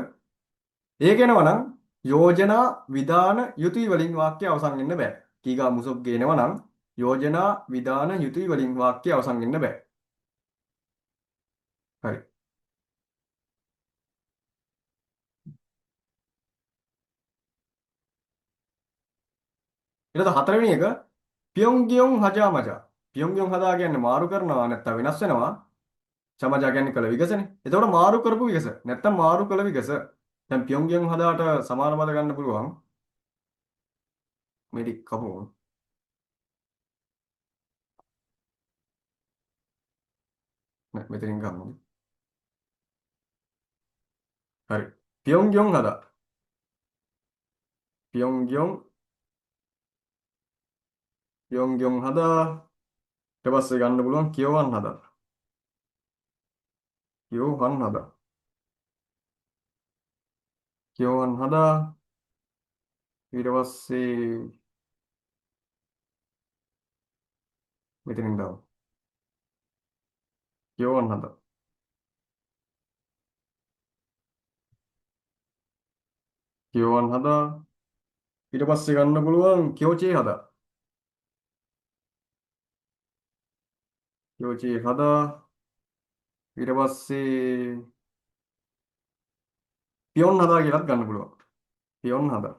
ඒක එනවනම් යෝජනා විධාන යුතුය වලින් වාක්‍ය අවසන් වෙන්න බෑ. කීගා මුසොග්ගේ එනවනම් යෝජනා විධාන යුතුය වලින් වාක්‍ය අවසන් වෙන්න බෑ. හරි. ඊට හතරවෙනි එක පියොන්ගියොන් හජාමජා. පියොන්ගියොන් හදා කියන්නේ මාරු කරනවා නැත්නම් වෙනස් වෙනවා. සමජා කියන්නේ කළ විගසනේ. එතකොට මාරු කරපු විගස නැත්නම් මාරු කළ විගස. දැන් පියොන්ගියොන් හදාට සමාන පද ගන්න පුළුවන්. මේ ටික කපමු. නෑ මෙතනින් ගමු. හරි. පියොන්ගියොන් හදා. පියොන්ගියොන් හදා ඊට පස්සේ ගන්න පුළුවන් කියවන් හදා. කියවන් හදා. කියවන් හදා ඊට පස්සේ මෙතනින් දාමු. කියවන් හදා. කියවන් හදා ඊට පස්සේ ගන්න පුළුවන් කියෝචේ හදා කියෝචේ හදා ඊට පස්සේ පියොන් හදා කියලාත් ගන්න පුළුවන්. පියොන් හදා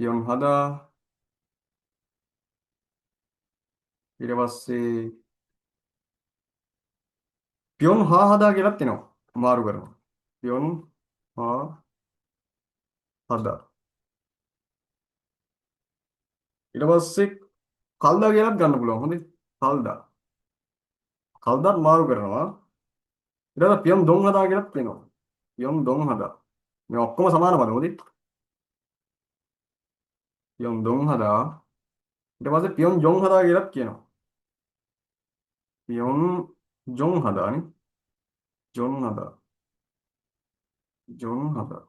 පියොන් හදා ඊට පස්සේ පියොන් හා හදා කියලාත් එනවා. මාරු කරනවා. පියොන් හා හදා ඊට පස්සේ කල්දා කියලාත් ගන්න පුළුවන්. හොඳේ. කල්දා කල්දාත් මාරු කරනවා. ඊට පස්සේ පියොන් දොන් හදා කියලාත් එනවා. පියොන් දොන් හදා මේ ඔක්කොම සමාන පද. හොඳේ. පියොන් දොන් හදා ඊට පස්සේ පියොන් ජොන් හදා කියලාත් කියනවා. පියොන් ජොන් හදානේ. ජොන් හදා ජොන් හදා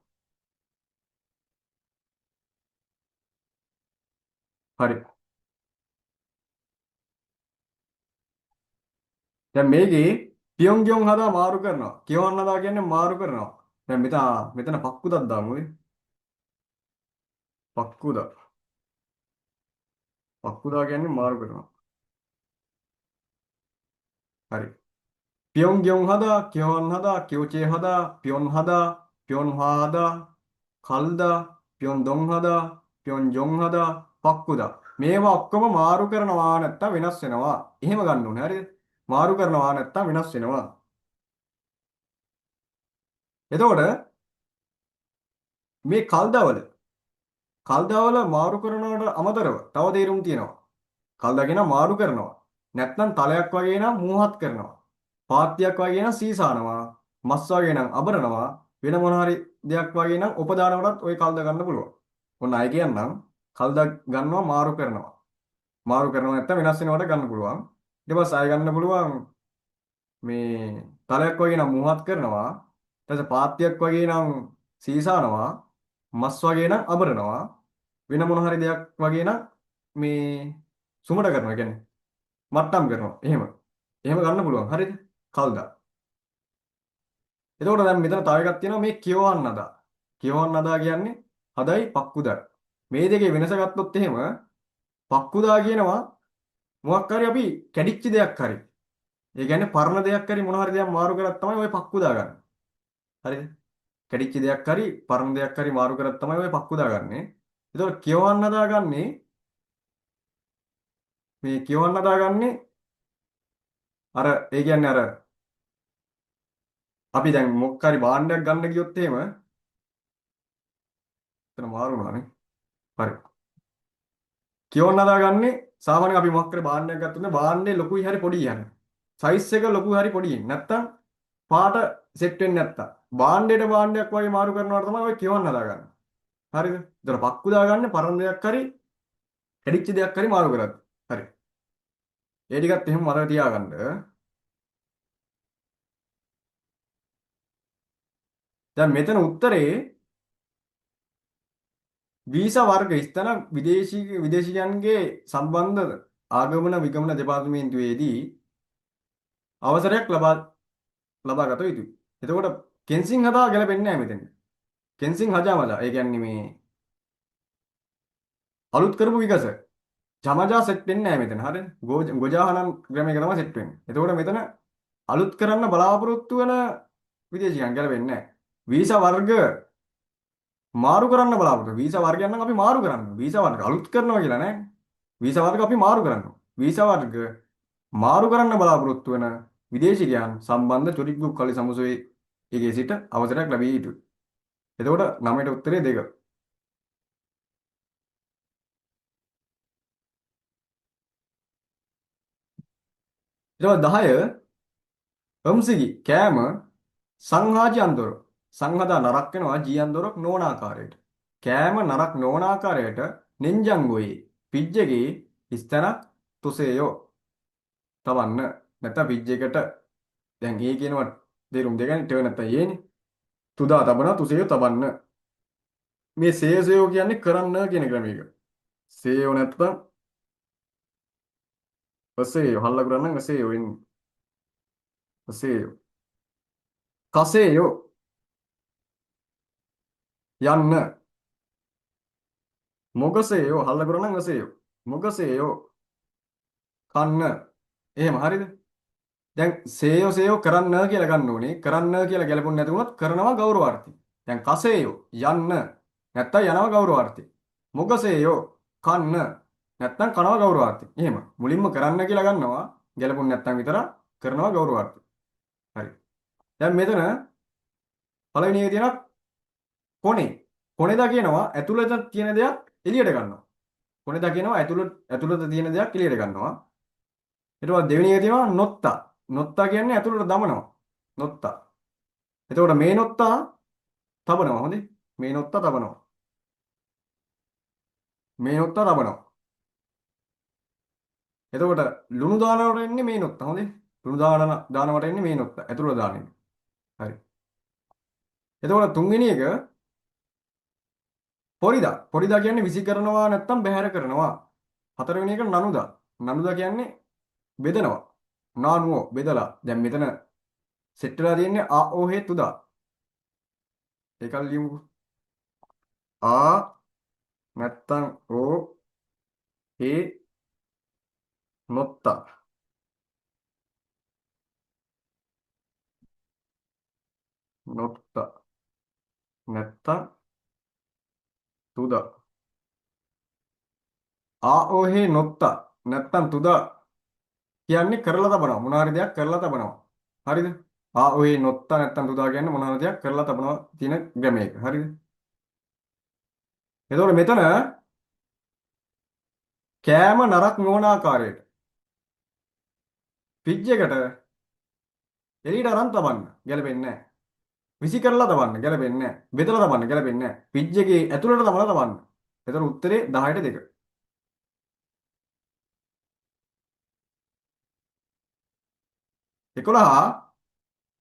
හරි. දැන් මේකේ පියොන් ජොන් හදා මාරු කරනවා. කියවන් හදා කියන්නේ මාරු කරනවා. දැන් මෙතන පක්කුදක් දාමු. පක්කුදා පක්කුදා කියන්නේ මාරු කරනවා. හරි. පියොන් ජොන් හදා කියවන් හදා කියෝචේ හදා පියොන් හා හදා කල්දා පියොන් දොන් හදා පියොන් ජොන් හදා පක්කුදා මේවා ඔක්කොම මාරු කරනවා නැත්තම් වෙනස් වෙනවා. එහෙම ගන්න ඕනේ. හරිද? මාරු කරනවා නැත්තම් වෙනස් වෙනවා. එතකොට මේ කල්දාවල මාරු කරනවට අමතරව තව තේරුම් තියෙනවා. කල්දා කියන මාරු කරනවා. නැත්නම් තලයක් වගේ නම් මූහත් කරනවා. පාත්‍යක් වගේ නම් සීසානවා. මස් වගේ නම් අබරනවා. වෙන මොන හරි දෙයක් වගේ නම් උපදානවලත් ওই කල්දා ගන්න පුළුවන්. ඔන්න අය කියන්නම් කල්දා ගන්නවා මාරු කරනවා. මාරු කරනවා නැත්නම් වෙනස් වෙනවට ගන්න පුළුවන්. ඊට පස්සේ ආය ගන්න පුළුවන් මේ තලයක් වගේ නම් මූහත් කරනවා. ඊට පස්සේ පාත්‍යක් වගේ නම් සීසානවා. මස් වගේ නම් අබරනවා. වෙන මොන හරි දෙයක් වගේ නම් මේ සුමට කරනවා. කියන්නේ මට්ටම් කරනවා. එහෙම ගන්න පුළුවන්. හරිද? කල්දා. එතකොට දැන් මෙතන තව එකක් තියෙනවා මේ කියවන්න හදා. කියවන්න හදා කියන්නේ හදයි පක්කුදයි. මේ දෙකේ වෙනස ගත්තොත් එහෙම පක්කුදා කියනවා මොකක් හරි අපි කැඩිච්ච දෙයක් හරි. ඒ කියන්නේ පරණ දෙයක් හරි මොන හරි දෙයක් මාරු කරත් තමයි ඔය පක්කුදා ගන්න. හරිද? කැඩිච්ච දෙයක් හරි පරණ දෙයක් හරි මාරු කරත් තමයි ඔය පක්කුදා ගන්නෙ. එතකොට කියවන්න හදාගන්නේ මේ කියවන්න හදාගන්නේ අර ඒ කියන්නේ අර අපි දැන් මොකක් හරි භාණ්ඩයක් ගන්න ගියොත් එහෙම එතන මාරු වුණානේ. හරි. කියවන්න හදාගන්නේ සාමාන්‍යයෙන් අපි මොකක් හරි භාණ්ඩයක් ගත්තොත් භාණ්ඩේ ලොකුයි හරි පොඩියි යන්නේ. සයිස් එක ලොකු හරි පොඩියි. නැත්තම් පාට සෙට් වෙන්නේ නැත්තම් භාණ්ඩයක් වගේ මාරු කරනවට තමයි ඔය කියවන්න හදාගන්නේ. හරිද? ඒතර පක්කු දාගන්නේ පරණ දෙයක් හරි කැඩිච්ච දෙයක් හරි මාරු කරත්. හරි. ඒ ටිකත් එහෙම මතක තියාගන්න. දැන් මෙතන උත්තරේ වීසා වර්ග ස්ථන විදේශිකයන්ගේ සම්බන්ධ ආගමන විගමන දෙපාර්තමේන්තුවේදී අවසරයක් ලබා ගත යුතුයි. එතකොට කෙන්සින් හදා ගැලපෙන්නේ නැහැ මෙතන. කෙන්සින් හජාමලා ඒ කියන්නේ මේ අලුත් කරපු විගස ජමජා සෙට් වෙන්නේ නැහැ මෙතන. හරිද? ගොජාහනන් ක්‍රමයක තමයි සෙට් වෙන්නේ. එතකොට මෙතන අලුත් කරන්න බලාපොරොත්තු වෙන විදේශිකයන් ගැලපෙන්නේ නැහැ. වීසා වර්ග මාරු කරන්න බලාපොරොත්තු. වීසා වර්ගයන් නම් අපි මාරු කරන්නේ. වීසා වර්ග අලුත් කරනවා කියලා නෑ. වීසා වර්ග අපි මාරු කරනවා. වීසා වර්ග මාරු කරන්න බලාපොරොත්තු වෙන විදේශිකයන් සම්බන්ධ චොරික්ගුක් කලි සමුසොයේ එකේ සිට අවසරයක් ලැබිය යුතුයි. එතකොට 9ට උත්තරේ 2. ඊට 10 වම්සිගි කෑම සංහාජි අන්දොර සංහදා නරක් වෙනවා ජී අන්දොරක් නොවන ආකාරයට. කෑම නරක් නොවන ආකාරයට නෙන්ජංගොයි පිජ්ජගේ ස්තන තුසේයෝ තවන්න නැත්නම් පිජ්ජයකට දැන් ඒ කියනවා තේරුම් දෙකනේ ටේ නැත්නම් යේනේ තුදා තබන තුසේයෝ තබන්න මේ සේසයෝ කියන්නේ කරන්න කියන ක්‍රමයක සේයෝ නැත්නම් ඔසේයෝ හල්ලා කරන්න ඔසේයෝ ඉන්නේ ඔසේයෝ කසේයෝ යන්න. මොගසේයෝ හල්ල කරනනම් වසේයෝ. මොගසේයෝ කන්න. එහෙම හරිද? දැන් සේයෝ කරන්න කියලා ගන්න ඕනේ. කරන්න කියලා ගැලපුණ නැති වුණොත් කරනවා ගෞරවාර්ථي. දැන් කසේයෝ යන්න නැත්තම් යනවා ගෞරවාර්ථي. මොගසේයෝ කන්න නැත්තම් කනවා ගෞරවාර්ථي. එහෙම මුලින්ම කරන්න කියලා ගන්නවා. ගැලපුණ නැත්තම් විතර කරනවා ගෞරවාර්ථي. හරි. දැන් මෙතන පළවෙනි එකේ තියෙනවා කොනේ. කොනේදා කියනවා ඇතුළත තියෙන දෙයක් එළියට ගන්නවා. කොනේදා කියනවා ඇතුළත තියෙන දෙයක් එළියට ගන්නවා. ඊට පස්සේ දෙවෙනි එකේ තියෙනවා නොත්තා. නොත්තා කියන්නේ ඇතුළට දමනවා. නොත්තා. එතකොට මේ නොත්තා තබනවා. හොඳේ. මේ නොත්තා තබනවා. මේ නොත්තා තබනවා. එතකොට ලුණු දානවට එන්නේ මේ නොත්තා. හොඳේ. ලුණු දානවට එන්නේ මේ නොත්තා. ඇතුළට දාන්නේ. හරි. එතකොට තුන්වෙනි එක පොරිදා. පොරිදා කියන්නේ විසි කරනවා නැත්තම් බැහැර කරනවා. හතරවෙනි එක නනුදා. නනුදා කියන්නේ බෙදනවා. නානුවෝ බෙදලා. දැන් මෙතන සෙට් වෙලා තියෙන්නේ ආ ඕ හේ තුදා. ඒකල් ලියමුකෝ. ආ නැත්තම් ඕ හේ නොත්තා. නොත්තා නැත්තම් තුදා. ආ ඕ හේ නොත්තා නැත්තම් තුදා කියන්නේ කරලා තබනවා. මොන හරි දෙයක් කරලා තබනවා. හරිද? ආ ඔය නොත්තා නැත්තම් තුදා කියන්නේ මොන හරි දෙයක් කරලා තබනවා තියෙන ග්‍රැම එක. හරිද? එතකොට මෙතන කෑම නරක් නොවන ආකාරයට ෆ්‍රිජ් එකට එළියට අරන් තබන්න ගැලපෙන්නේ නැහැ. විසි කරලා තබන්න ගැලපෙන්නේ නැහැ. බෙදලා තබන්න ගැලපෙන්නේ නැහැ. ෆ්‍රිජ් එකේ ඇතුළට තබලා තබන්න. එතකොට උත්තරේ 10ට 2. 11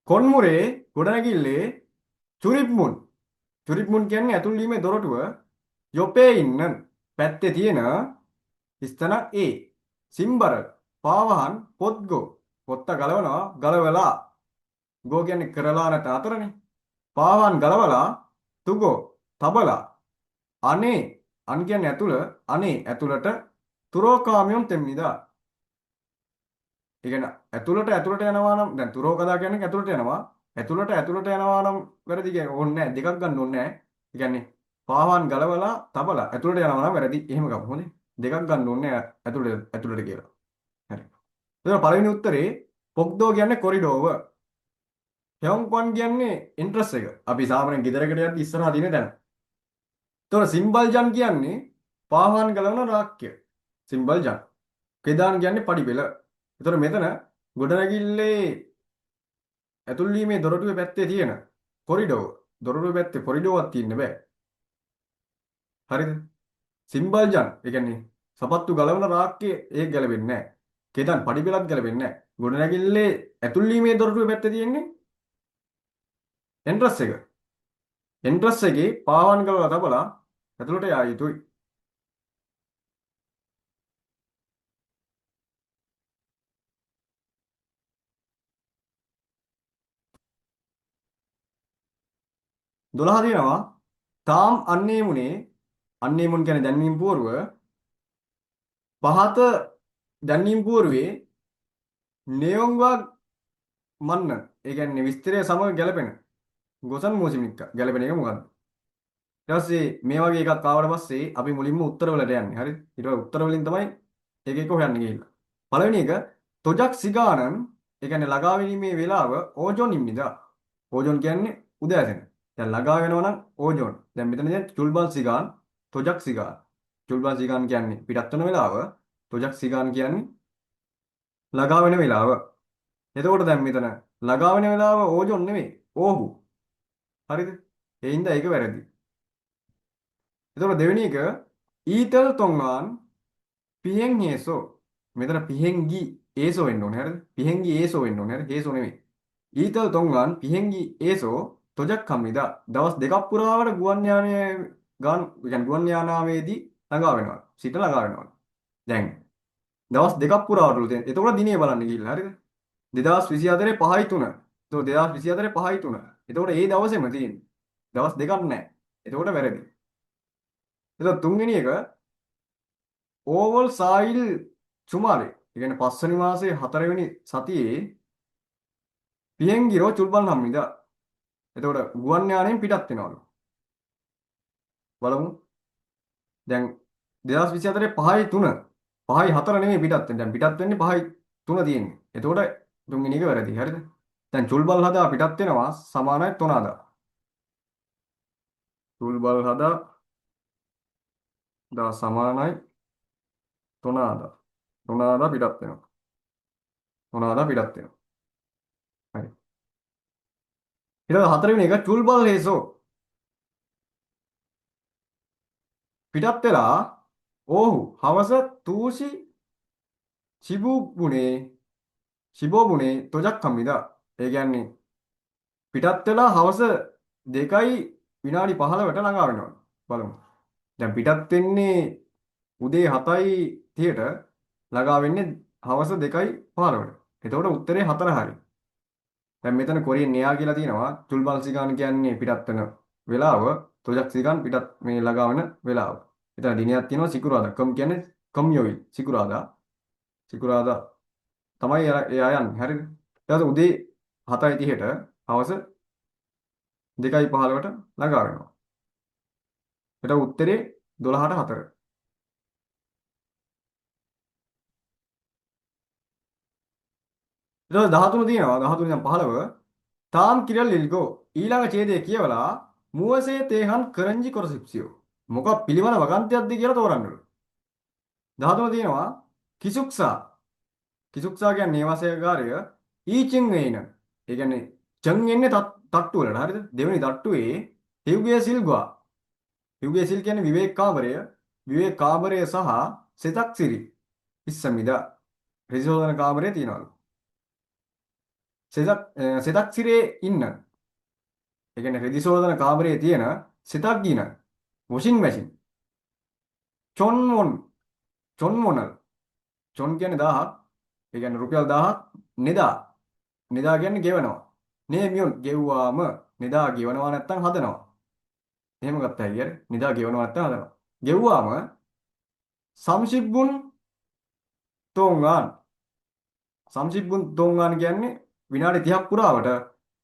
කොන්මුරේ ගොඩනැගිල්ලේ චුරිප්මුන්. චුරිප්මුන් කියන්නේ ඇතුල් වීමේ දොරටුව යොපේ ඉන්න පැත්තේ තියෙන ස්තන A. සිම්බර පාවහන් පොත්ගෝ. පොත්ත ගලවනවා ගලවලා. ගෝ කියන්නේ කරලා නැත අතරනේ. පාවහන් ගලවලා තුගෝ තබලා. අනේ අන් කියන්නේ ඇතුළ අනේ ඇතුළට තුරෝකාමියොන් තෙම්නිදා. ඒ කියන්නේ ඇතුළට යනවා නම් දැන් තුරෝකදා කියන්නේ ඇතුළට යනවා. ඇතුළට යනවා නම් වැරදි කියන්නේ ඕනේ නැහැ. දෙකක් ගන්න ඕනේ නැහැ. ඒ කියන්නේ පාවහන් ගලවලා තබලා ඇතුළට යනවා නම් වැරදි. එහෙම ගමු. හොඳේ. දෙකක් ගන්න ඕනේ ඇතුළට කියලා. හරි. එතකොට පළවෙනි උත්තරේ පොක්දෝ කියන්නේ කොරිඩෝව. හෙයොන්කොන් කියන්නේ ඉන්ට්‍රස් එක. අපි සාමාන්‍යයෙන් ගෙදරකට යද්දි ඉස්සරහා දින දැන. එතකොට සිම්බල්ජන් කියන්නේ පාවහන් ගලවන රාක්‍ය. සිම්බල්ජන්. කෙදාන් කියන්නේ පඩි පෙළ. එතකොට මෙතන ගොඩනැගිල්ලේ ඇතුල් වීමේ දොරටුවේ පැත්තේ තියෙන කොරිඩෝව. දොරටුවේ පැත්තේ කොරිඩෝවක් තියෙන්න බෑ. හරිද? සිම්බල්ජන් ඒ කියන්නේ සපත්තු ගලවන රාක්කේ ඒක ගැලපෙන්නේ නැහැ. කෙදාන් පඩි පෙළක් ගැලපෙන්නේ නැහැ. ගොඩනැගිල්ලේ ඇතුල් වීමේ දොරටුවේ පැත්තේ තියෙන්නේ එන්ට්‍රස් එක. එන්ට්‍රස් එකේ පාවහන් ගලවලා තබලා ඇතුළට යා යුතුයි. දොළහ දෙනවා තාම් අන්නේමුන් කියන්නේ දැන්වීම පුවරුව පහත දැන්වීම පුවරුවේ නියොංවා මන්න ඒ කියන්නේ විස්තරය සමග ගැලපෙන ගොසන් මෝසිමික්ක ගැලපෙන එක මොකද්ද? ඊට පස්සේ මේ වගේ එකක් ආවට පස්සේ අපි මුලින්ම උත්තරවලට යන්නේ. හරිද? ඊට පස්සේ උත්තර වලින් තමයි එක එක හොයන්න ගිහිල්ලා. පළවෙනි එක තොජක් සිගානන් ඒ කියන්නේ ළඟා වීමේ වෙලාව ඕජෝන් ඉම්නිදා. ඕජෝන් කියන්නේ උදෑසන. දැන් ළඟා වෙනවා නම් ඕජෝන්. දැන් මෙතන දැන් චුල්බල් සිගාන් තොජක් සිගාන්. චුල්බල් සිගාන් කියන්නේ පිටත් වෙන වෙලාව. තොජක් සිගාන් කියන්නේ ළඟා වෙන වෙලාව. එතකොට දැන් මෙතන ළඟා වෙන වෙලාව ඕජෝන් නෙමෙයි. ඕහු. හරිද? ඒ හින්දා ඒක වැරදි. එතකොට දෙවෙනි එක ඊතල් තොංගාන් පිහෙන් හේසෝ. මෙතන පිහෙන්ගි ඒසෝ වෙන්න ඕනේ. හරිද? පිහෙන්ගි ඒසෝ වෙන්න ඕනේ. හරිද? හේසෝ නෙමෙයි. ඊතල් තොංගාන් පිහෙන්ගි ඒසෝ තොජක් කම්නිදා. දවස් දෙකක් පුරාවට ගුවන් යානයේ يعني ගුවන් යානාවේදී ළඟා වෙනවා. සිත ළඟා වෙනවා. දැන් දවස් දෙකක් පුරාවටලු තියෙන. එතකොට දිනේ බලන්න ගිහිල්ලා. හරිද? 2024 5යි 3. එතකොට 2024 5යි 3. එතකොට ඒ දවසේම තියෙන්නේ. දවස් දෙකක් නැහැ. එතකොට වැරදි. එතකොට තුන්වෙනි එක ඕවල් සායිල් චුමාලේ. ඒ කියන්නේ පස්වෙනි මාසයේ 4වෙනි සතියේ පිහෙන්ගිරෝ චුල්බන් හම්මිදා. එතකොට ගුවන් යානයෙන් පිටත් වෙනවලු. බලමු. දැන් 2024 5යි 3 5යි 4 නෙමෙයි පිටත් වෙන්නේ. දැන් පිටත් වෙන්නේ 5යි 3 තියෙන්නේ. එතකොට තුන්වෙනි එක වැරදි. හරිද? දැන් චුල්බල් හදා පිටත් වෙනවා සමානයි තොනාදා. චුල්බල් හදා දා සමානයි තොනාදා. තොනාදා පිටත් වෙනවා. තොනාදා පිටත් වෙනවා. හරි. ඊට හතරවෙනි එක චුල්බල් හේසෝ පිටත් වෙලා ඕහු හවස තූෂි ශිබුබුනේ ශිබෝබුනේ තොජක් කම්මිදා. ඒ කියන්නේ පිටත් වෙලා හවස 2යි විනාඩි 15ට ළඟා වෙනවා. බලමු. දැන් පිටත් වෙන්නේ උදේ 7:30ට ළඟා වෙන්නේ හවස 2:15ට. එතකොට උත්තරේ 4 හරි. දැන් මෙතන කොරියන් න්‍යා කියලා තියෙනවා. චුල්බල් සිගාන් කියන්නේ පිටත් වෙන වෙලාව, තොජක් සිගාන් පිටත් මේ ළඟා වෙන වෙලාව. එතන දිනයක් තියෙනවා සිකුරාදා. කම් කියන්නේ කම්යෝයි සිකුරාදා. සිකුරාදා තමයි එයා යන්නේ. හරිද? ඊට පස්සේ උදේ 7:30ට හවස 2:15ට ළඟා වෙනවා. ඒට උත්තරේ 12ට 4. ඊට 13 තියෙනවා 13 ඉඳන් 15 තාම් කිරල් ඉල්ගෝ ඊළඟ ඡේදය කියවලා මුවසේ තේහන් කරංජි කොරසිප්සියෝ මොකක් පිළිවන වගන්තියක්ද කියලා තෝරන්නලු 13 තියෙනවා කිසුක්සා කිසුක්සා කියන්නේ නේවාසයකාරය ඊචින් වේන ඒ කියන්නේ චන් එන්නේ තට්ටු වලට හරිද දෙවෙනි තට්ටුවේ හිව්ගේ සිල්ගා හිව්ගේ සිල් කියන්නේ විවේක කාමරය සහ සෙතක් සිරි ඉස්සමිදා රිසෝදන කාමරේ තියනවලු සෙතක් සිරේ ඉන්න ඒ කියන්නේ රෙදිසෝදන කාමරයේ තියෙන සිතක් ගින වොෂින් මැෂින් චොන්වොන් චොන්වොනල් චොන් කියන්නේ 1000ක් ඒ කියන්නේ රුපියල් 1000ක් නෙදා කියන්නේ ගෙවනවා නේමියොන් ගෙව්වාම නෙදා ගෙවනවා නැත්නම් හදනවා එහෙම ගත්තා කියන්නේ නෙදා ගෙවනවා නැත්නම් හදනවා ගෙව්වාම සම්සිබ්බුන් තෝංගාන් සම්සිබ්බුන් තෝංගාන් කියන්නේ විනාඩි 30ක් පුරාවට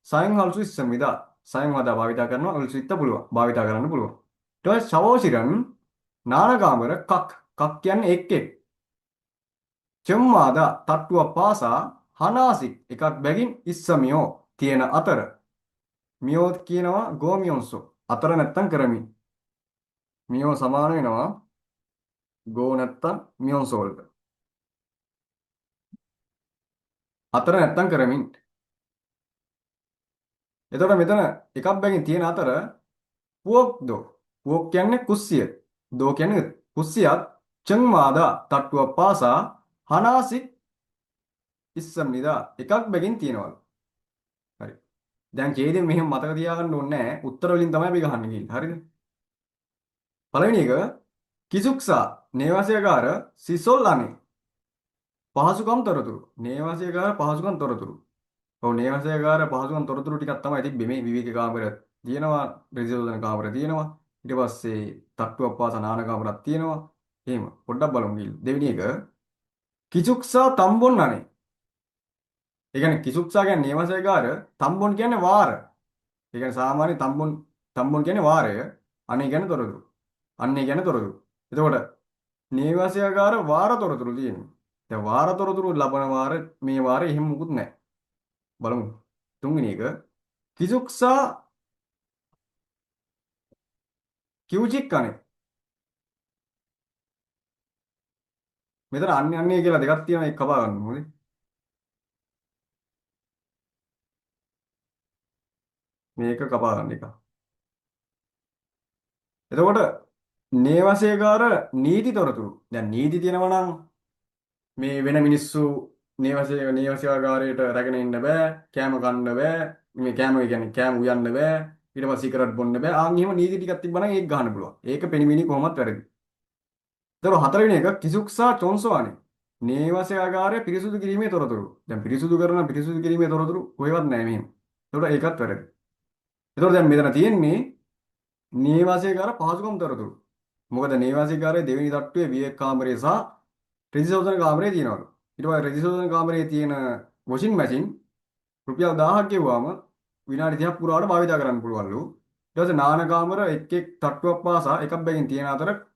සයන් හල්සු ඉස්සමිදා සයන් වදා භාවිතා කරනවා අල්සු ඉත්ත පුළුවන් භාවිතා කරන්න පුළුවන් ඊට පස්සේ ශවෝසිරන් නානකාමර කක් කියන්නේ එක් චෙම්මාදා තට්ටුව පාසා හනාසික් එකක් බැගින් ඉස්සමියෝ තියෙන අතර මියෝ කියනවා ගෝමියොන්සෝ අතර නැත්තම් කරමින් මියෝ සමාන වෙනවා ගෝ නැත්තම් මියොන්සෝ වලට අතර නැත්තම් කරමින් එතකොට මෙතන එකක් බැගින් තියෙන අතර පුවොක් කියන්නේ කුස්සිය දෝ කියන්නේ කුස්සියක් චෙම්මාදා තට්ටුව පාසා හනාසික් ඉස්සම්නිදා එකක් බැගින් තියනවලු. හරි. දැන් ඡේදයෙන් මෙහෙම මතක තියාගන්න ඕනේ නැහැ. උත්තර වලින් තමයි අපි ගහන්නේ කියලා. හරිද? පළවෙනි එක කිසුක්සා නේවාසිකාර සිසොල්ලානේ පහසුකම් තොරතුරු. නේවාසිකාර පහසුකම් තොරතුරු. ඔව් නේවාසිකාර පහසුකම් තොරතුරු ටිකක් තමයි තිබ්බේ මේ විවේක කාමරය තියෙනවා, රිසෝදන කාමරය තියෙනවා. ඊට පස්සේ තට්ටුවක් පාස නාන කාමරයක් තියෙනවා. එහෙම. පොඩ්ඩක් බලමු ගිහින්. දෙවෙනි එක කිසුක්සා තම්බොන්නනේ ඒ කියන්නේ කිසුක්සා කියන්නේ නේවාසිකාර තම්බොන් කියන්නේ වාර. ඒ කියන්නේ සාමාන්‍ය තම්බොන් කියන්නේ වාරය. අනේ කියන්නේ තොරතුරු. අන්නේ කියන්නේ තොරතුරු. එතකොට නේවාසිකාර වාර තොරතුරු තියෙනවා. දැන් වාර තොරතුරු ලබන වාර මේ වාරේ එහෙම මුකුත් නැහැ. බලමු. තුන්වෙනි එක කිසුක්සා කිව්චික් කනේ. මෙතන අන්නේ කියලා දෙකක් තියෙනවා ඒක කපා ගන්න ඕනේ. මේක කපා ගන්න එක. එතකොට නේවාසිකාර නීති තොරතුරු. දැන් නීති තියෙනවා නම් මේ වෙන මිනිස්සු නේවාසිකාගාරයට රැගෙන ඉන්න බෑ, කෑම කන්න බෑ, මේ කෑම කියන්නේ කෑම උයන්න බෑ, ඊට පස්සේ සිගරට් බොන්න බෑ. ආන් එහෙම නීති ටිකක් තිබ්බනම් ඒක ගන්න පුළුවන්. ඒක පෙනිමිනි කොහොමත් වැරදි. ඒතර හතරවෙනි එක කිසුක්සා චොන්සෝවානේ. නේවාසිකාගාරය පිරිසුදු කිරීමේ තොරතුරු. දැන් පිරිසුදු කිරීමේ තොරතුරු කොහෙවත් නැහැ මෙහෙම. ඒතකොට ඒකත් වැරදි. ඒතකොට දැන් මෙතන තියෙන්නේ නේවාසිකාර පහසුකම් තොරතුරු. මොකද නේවාසිකාරයේ දෙවෙනි තට්ටුවේ විවේක කාමරය සහ ඍජුසෝදන කාමරය තියෙනවලු. ඊට පස්සේ ඍජුසෝදන කාමරයේ තියෙන වොෂින් මැෂින් රුපියල් 1000ක් ගෙවුවාම විනාඩි 30ක් පුරාවට භාවිත කරන්න පුළුවන්ලු. ඊට පස්සේ නාන කාමර එක් එක් තට්ටුවක් පාසා එකක් බැගින් තියෙන අතර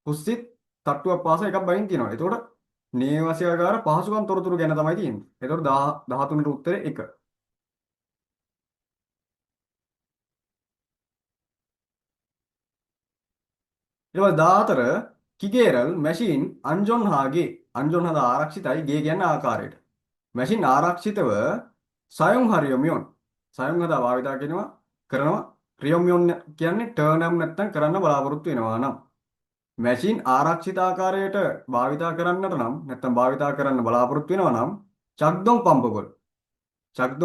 කුස්සිත් තට්ටුවක් පාසා එකක් බැගින් තියෙනවා. එතකොට නේවාසිකාර පහසුකම් තොරතුරු ගැන තමයි තියෙන්නේ. එතකොට 13ට උත්තරේ 1. ඊට පස්සේ 14 කිගේරල් මැෂින් අන්ජොන්හාගේ අන්ජොන්හද ආරක්ෂිතයි ගේ කියන ආකාරයට. මැෂින් ආරක්ෂිතව සයුම් හරියොමියොන් සයුම් හදා භාවිතා කරනවා රියොමියොන් කියන්නේ ටර්න් නම් නැත්තම් කරන්න බලාපොරොත්තු වෙනවා නම් මැෂින් ආරක්ෂිත ආකාරයට භාවිතා කරන්නට නම් නැත්තම් භාවිතා කරන්න බලාපොරොත්තු වෙනවා නම් චක්දොන්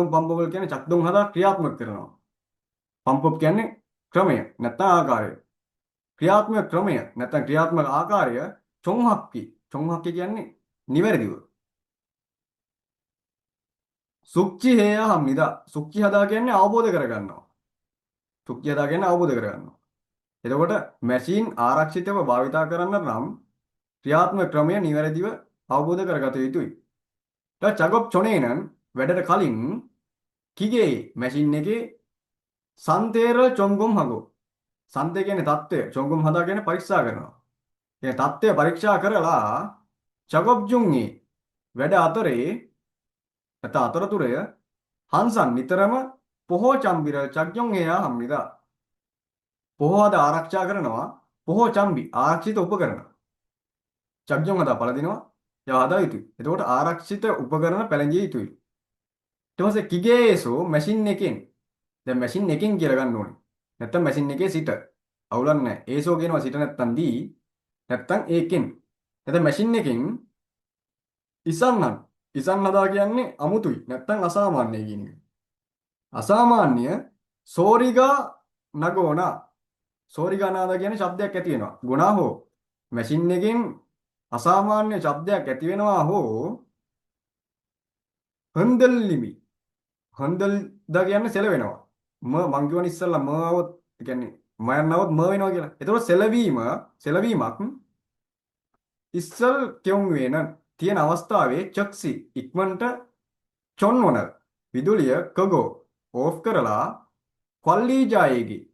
පම්පබල් කියන්නේ චක්දොන් හදා ක්‍රියාත්මක කරනවා පම්පප් කියන්නේ ක්‍රමය නැත්තම් ආකාරය ක්‍රියාත්මක ක්‍රමය නැත්තම් ක්‍රියාත්මක ආකාරය චොන්හක්කි කියන්නේ නිවැරදිව සුක්චි හේයා හම්නිදා සුක්චි හදා කියන්නේ අවබෝධ කරගන්නවා. සුක්චි හදා කියන්නේ අවබෝධ කරගන්නවා. එතකොට මැෂින් ආරක්ෂිතව භාවිතා කරන්න නම් ක්‍රියාත්මක ක්‍රමය නිවැරදිව අවබෝධ කරගත යුතුයි. ඊට චගොප් චොනේනන් වැඩට කලින් කිගේ මැෂින් එකේ සන්තේර චොංගොම් හගෝ සන්තේ කියන්නේ தත්ත්වය චොංගොම් හදා කියන්නේ පරීක්ෂා කරනවා. ඒ தත්ත්වය පරීක්ෂා කරලා චගොප් ජුන්ගේ වැඩ අතරේ නැත අතරතුරය හංසන් නිතරම පොහෝ චම්බිර චග්යොන් එයා හම්නිදා පොහෝද ආරක්ෂා කරනවා පොහෝ චම්බි ආරක්ෂිත උපකරණ චග්යොන් හදා පළදිනවා ඒවා හදා යුතුයි. එතකොට ආරක්ෂිත උපකරණ පැළඳිය යුතුයි. ඊට පස්සේ කිගේසෝ මැෂින් එකෙන් දැන් මැෂින් එකෙන් කියලා ගන්න ඕනේ. නැත්තම් මැෂින් එකේ සිට අවුලක් නැහැ. ඒසෝ කියනවා සිට නැත්තම් දී නැත්තම් ඒකෙන්. නැත්නම් මැෂින් එකෙන් ඉසන් හදා කියන්නේ අමුතුයි නැත්තම් අසාමාන්‍ය කියන එක. අසාමාන්‍ය සෝරිගා නගෝනා සෝරිගා නාදා කියන්නේ ශබ්දයක් ඇති වෙනවා. ගුණා හෝ මැෂින් එකෙන් අසාමාන්‍ය ශබ්දයක් ඇති වෙනවා හෝ හන්දල්ලිමි හන්දල්දා කියන්නේ සෙලවෙනවා. මං කියවන ඉස්සල්ලා මවොත් කියන්නේ මයන්නවොත් ම වෙනවා කියලා. ඒතකොට සෙලවීමක් ඉස්සල් කෙවුම් වෙන තියෙන අවස්ථාවේ චක්සි ඉක්මනට චොන්වන විදුලිය කගෝ ඕෆ් කරලා කොල්ලීජායේගේ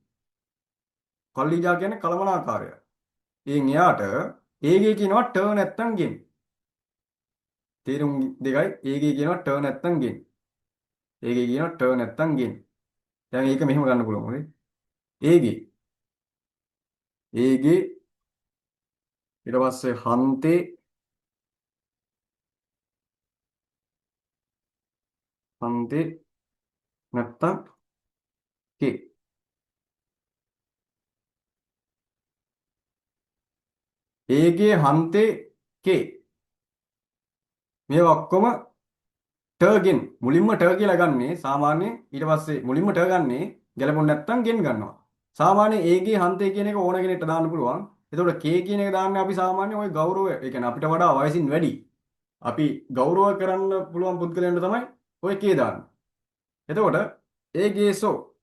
කොල්ලීජා කියන්නේ කලමනාකාරය. එයින් එයාට ඒගේ කියනවා ටර්න් නැත්තම් ගෙන්. තේරුම් දෙකයි ඒගේ කියනවා ටර්න් නැත්තම් ගෙන්. ඒගේ කියනවා ටර්න් නැත්තම් ගෙන්. දැන් ඒක මෙහෙම ගන්න පුළුවන් මොකද? ඒගේ ඊට පස්සේ හන්තේ නැත්තම් කේ ඒගේ හන්තේ කේ මේවා ඔක්කොම ටර්ගෙන් මුලින්ම ටර් කියලා ගන්නේ සාමාන්‍ය ඊට පස්සේ මුලින්ම ටර් ගන්නේ ගැලපොන්නේ නැත්තම් ගෙන් ගන්නවා. සාමාන්‍ය ඒගේ හන්තේ කියන එක ඕන කෙනෙක්ට දාන්න පුළුවන්. එතකොට කේ කියන එක දාන්නේ අපි සාමාන්‍ය ওই ගෞරවය. ඒ කියන්නේ අපිට වඩා වයසින් වැඩි. අපි ගෞරව කරන්න පුළුවන් පුද්ගලයන්ට තමයි ඔය කේ දාන්නේ. එතකොට ඒගේසෝ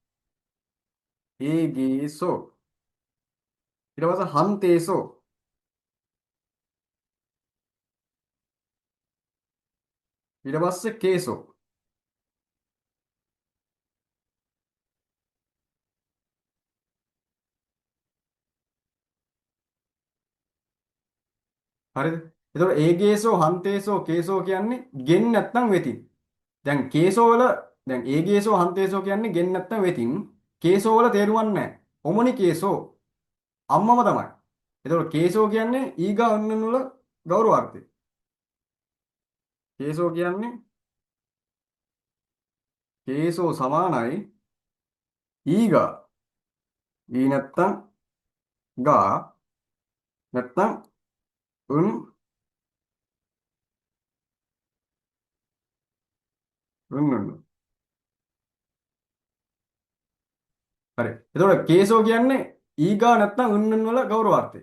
ඊට පස්සේ හන්තේසෝ ඊට පස්සේ කේසෝ හරිද? එතකොට ඒගේසෝ හන්තේසෝ කේසෝ කියන්නේ ගෙන් නැත්තම් වෙතින්. දැන් කේසෝ වල දැන් ඒගේසෝ හන්තේසෝ කියන්නේ ගෙන් නැත්තම් වෙතින්. කේසෝ වල තේරුවක් නැහැ. ඔමනි කේසෝ අම්මම තමයි. එතකොට කේසෝ කියන්නේ ඊගා අන්නන වල ගෞරවාර්ථය. කේසෝ කියන්නේ කේසෝ සමානයි ඊගා ඊ නැත්තම් ගා නැත්තම් උන් හරි. එතකොට කේසෝ කියන්නේ ඊගා නැත්තම් උන්නන් වල ගෞරවාර්ථය.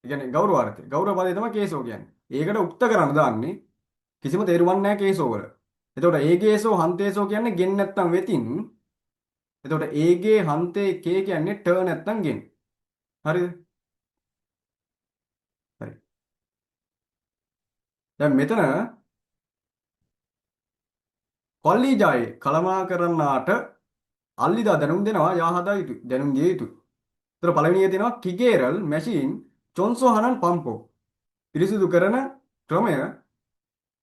ඒ කියන්නේ ගෞරවාර්ථය. ගෞරව පදේ තමයි කේසෝ කියන්නේ. ඒකට උක්ත කරන්න දාන්නේ කිසිම තේරුමක් නැහැ කේසෝ වල. එතකොට ඒකේසෝ හන්තේසෝ කියන්නේ ගෙන් නැත්තම් වෙතින් එතකොට A ගේ හන්තේ K කියන්නේ ට නැත්තම් ගෙන්. හරිද? හරි. දැන් මෙතන කොල්ලීජායේ කලමනා කරන්නාට අල්ලිදා දැනුම් දෙනවා යා හදා යුතු. දැනුම් දිය යුතු. ඒතර පළවෙනියේ තියෙනවා කිගේරල් මැෂින් චොන්සෝ හනන් පම්පෝ. පිරිසිදු කරන ක්‍රමය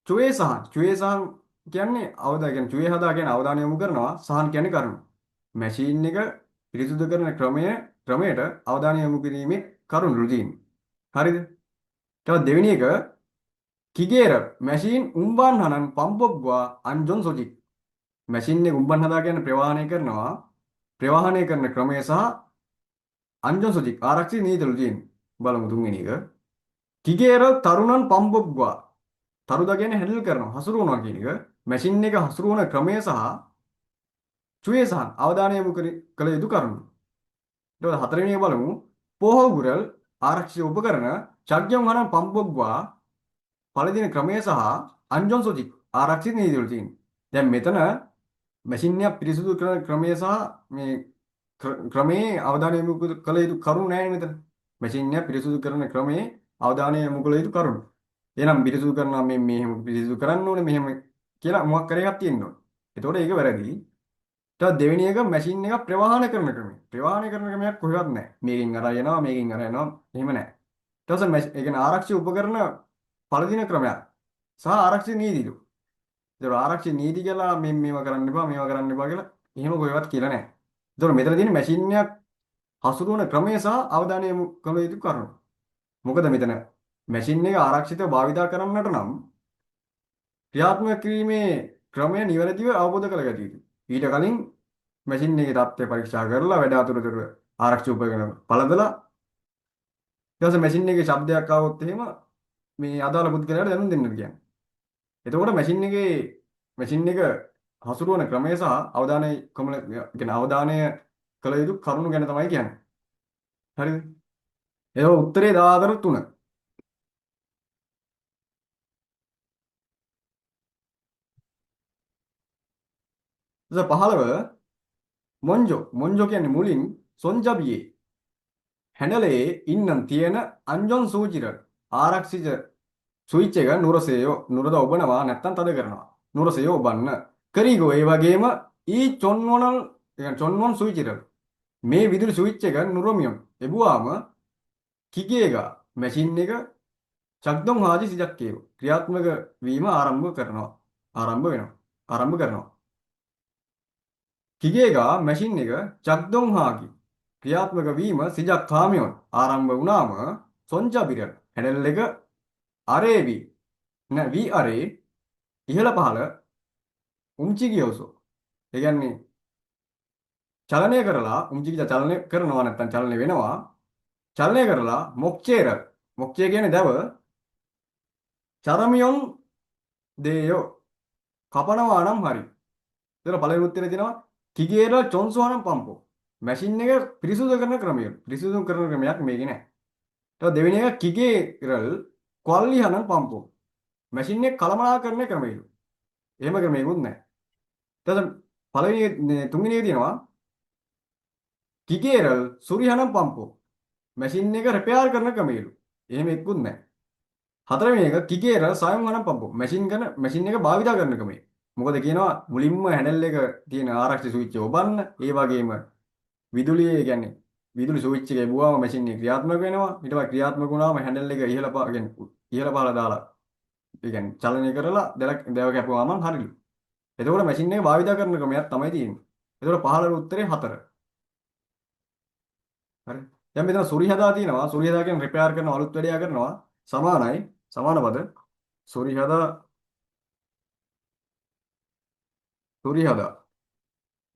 චුවේ සහන්. චුවේ සහන් කියන්නේ අවදා කියන්නේ චුවේ හදා කියන අවධානය යොමු කරනවා. සහන් කියන්නේ කරුණු. මැෂින් එක පිරිසිදු කරන ක්‍රමයට අවධානය යොමු කිරීමේ කරුණු රුධීන්. හරිද? ඊට දෙවෙනි එක කිගේරල් මැෂින් උම්බන් හනන් පම්පොග්වා අන්ජොන් සොජික්. මැෂින් එක උම්බන් හදා කියන්නේ ප්‍රවාහනය කරන ක්‍රමය සහ අන්ජොන් සොජික් ආරක්ෂක නීතිවල තියෙන. බලමු තුන්වෙනි එක. කිගේරල් තරුණන් පම්පොග්වා තරුදා කියන්නේ හැන්ඩල් කරනවා හසුරුවනවා කියන එක. මැෂින් එක හසුරුවන ක්‍රමය සහ චුවේ සහ අවධානය යොමු කළ යුතු කරුණු. ඊට පස්සේ හතරවෙනි එක බලමු. පොහොගුරල් ආරක්ෂක උපකරණ චග්යම් හනන් පම්පොග්වා පළදින ක්‍රමය සහ අන්ජොන් සොජික් ආරක්ෂිත නීතිවල තියෙන. දැන් මෙතන මැෂින් එක පිරිසිදු කරන ක්‍රමය සහ මේ ක්‍රමයේ අවධානය යොමු කළ යුතු කරුණු නැහැ මෙතන. මැෂින් එක පිරිසිදු කරන ක්‍රමයේ අවධානය යොමු කළ යුතු කරුණු. එහෙනම් පිරිසිදු කරනවා මේ මෙහෙම පිරිසිදු කරන්න ඕනේ මෙහෙම කියලා මොකක් කරේ එකක් තියෙන්න ඕනේ. එතකොට ඒක වැරදි. ඊට දෙවෙනි එක මැෂින් එක ප්‍රවාහන කරන ක්‍රමය. ප්‍රවාහන කරන ක්‍රමයක් කොහෙවත් නැහැ. මේකෙන් අර යනවා මේකෙන් අර යනවා එහෙම නැහැ. ඊට පස්සේ ඒ කියන්නේ ආරක්ෂක උපකරණ පළදින ක්‍රමයක් සහ ආරක්ෂක නීතිලු. ඒතර ආරක්ෂක නීති කියලා මේවා කරන්න එපා මේවා කරන්න එපා කියලා එහෙම කොහෙවත් කියලා නැහැ. ඒතර මෙතන තියෙන මැෂින් එකක් හසුරුවන ක්‍රමය සහ අවධානය යොමු කළ යුතු කරුණු. මොකද මෙතන මැෂින් එක ආරක්ෂිතව භාවිතා කරන්නට නම් ක්‍රියාත්මක කිරීමේ ක්‍රමය නිවැරදිව අවබෝධ කරගත යුතුයි. ඊට කලින් මැෂින් එකේ තත්ත්වය පරීක්ෂා කරලා වැඩ අතුරතර ආරක්ෂක උපකරණ පළදලා ඊට පස්සේ මැෂින් එකේ ශබ්දයක් ආවොත් එහෙම මේ අදාළ පුද්ගලයාට දැනුම් දෙන්න කියන්නේ. එතකොට මැෂින් එක හසුරුවන ක්‍රමය සහ අවධානය කළ යුතු කරුණු ගැන තමයි කියන්නේ. හරිද? ඒක උත්තරේ 14 3. ඉතින් 15 මොන්ජෝ කියන්නේ මුලින් සොන්ජබියේ හැඩලේ ඉන්නම් තියෙන අංජොන් සූචිර ආරක්ෂිත ස්විච් එක නුරද ඔබනවා නැත්තම් තද කරනවා. නුරසය ඔබන්න. කරීගෝ ඒ වගේම ඊ චොන්වොනල් يعني චොන්වොන් ස්විචිර මේ විදුලි ස්විච් එක නුරමියම් එබුවාම කිගේගා මැෂින් එක චක්දොන් හාජි සිජක්කේව ක්‍රියාත්මක වීම ආරම්භ වෙනවා. ආරම්භ කරනවා. කිගේගා මැෂින් එක චක්දොන් හාගි ක්‍රියාත්මක වීම සිජක් කාමියොන් ආරම්භ වුණාම සොන්ජබිර හැඩල් එක අරේවි වී අරේ ඉහළ පහළ උම්චි ගියවසෝ. ඒ කියන්නේ චලනය කරලා උම්චි ගිය චලනය කරනවා නැත්නම් චලනය වෙනවා. චලනය කරලා මොක්චේ කියන්නේ දැව චරමියොන් දේයෝ කපනවා නම් හරි. ඒතර පළවෙනි උත්තරේ දෙනවා කිගේර චොන්සෝනම් පම්පෝ. මැෂින් එක පිරිසුදු කරන ක්‍රමය. පිරිසුදු කරන ක්‍රමයක් මේකේ නැහැ. ඊට දෙවෙනි එක කිගේරල් කොල්ලි හනන් පම්පෝ. මැෂින් එක කළමනාකරණය ක්‍රමයලු. එහෙම ක්‍රමයකුත් නැහැ. ඊට තුන්වෙනි එක තියෙනවා කිගේරල් සුරිහනම් පම්පෝ. මැෂින් එක රිපෙයාර් කරන ක්‍රමයලු. එහෙම එක්කුත් නැහැ. හතරවෙනි එක කිගේරල් සයන්හනම් පම්පෝ. මැෂින් එක භාවිතා කරන ක්‍රමය. මොකද කියනවා මුලින්ම හැන්ඩල් එක තියෙන ආරක්ෂක ස්විච් එක ඔබන්න. ඒ වගේම විදුලිය කියන්නේ විදුලි ස්විච් එක එබුවාම මැෂින් එක ක්‍රියාත්මක වෙනවා. ඊට පස්සේ ක්‍රියාත්මක වුණාම හැන්ඩල් එක ඉහළ පහළ දාලා ඒ කියන්නේ චලනය කරලා දැව කැපුවාම හරිලු. එතකොට මැෂින් එක භාවිත කරන ක්‍රමයක් තමයි තියෙන්නේ. එතකොට 15 උත්තරේ 4. හරි. දැන් මෙතන සුරි හදා තියෙනවා. සුරි හදා කියන්නේ රිපෙයාර් කරනවා අලුත් වැඩේ කරනවා. සමානයි. සමාන පද. සුරි හදා සුරි හදා.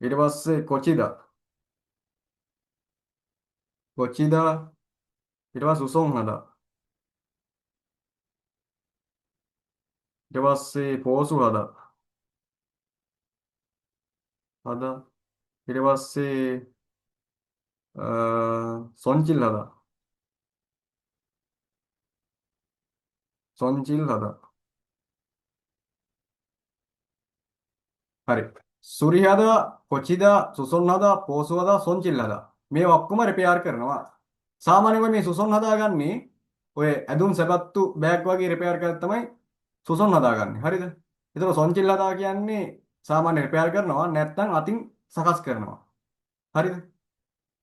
ඊට පස්සේ කොචිදා. කොචිදා ඊට පස්සේ උසොන් හදා. ඊට පස්සේ පෝසු හදා. හදා. ඊට පස්සේ සොන්චිල් හදා. සොන්චිල් හදා. හරි. සුරි හදා කොචිදා සුසොන් හදා පෝසු හදා සොන්චිල් හදා මේ ඔක්කොම රිපෙයාර් කරනවා. සාමාන්‍යයෙන් මේ සුසොන් හදාගන්නේ ඔය ඇඳුම් සැපත්තු බෑග් වගේ රිපෙයාර් කරලා තමයි සුසොන් හදාගන්නේ. හරිද? ඒතකොට සොන්චිල් හදා කියන්නේ සාමාන්‍ය රිපෙයාර් කරනවා නැත්නම් අතින් සකස් කරනවා. හරිද?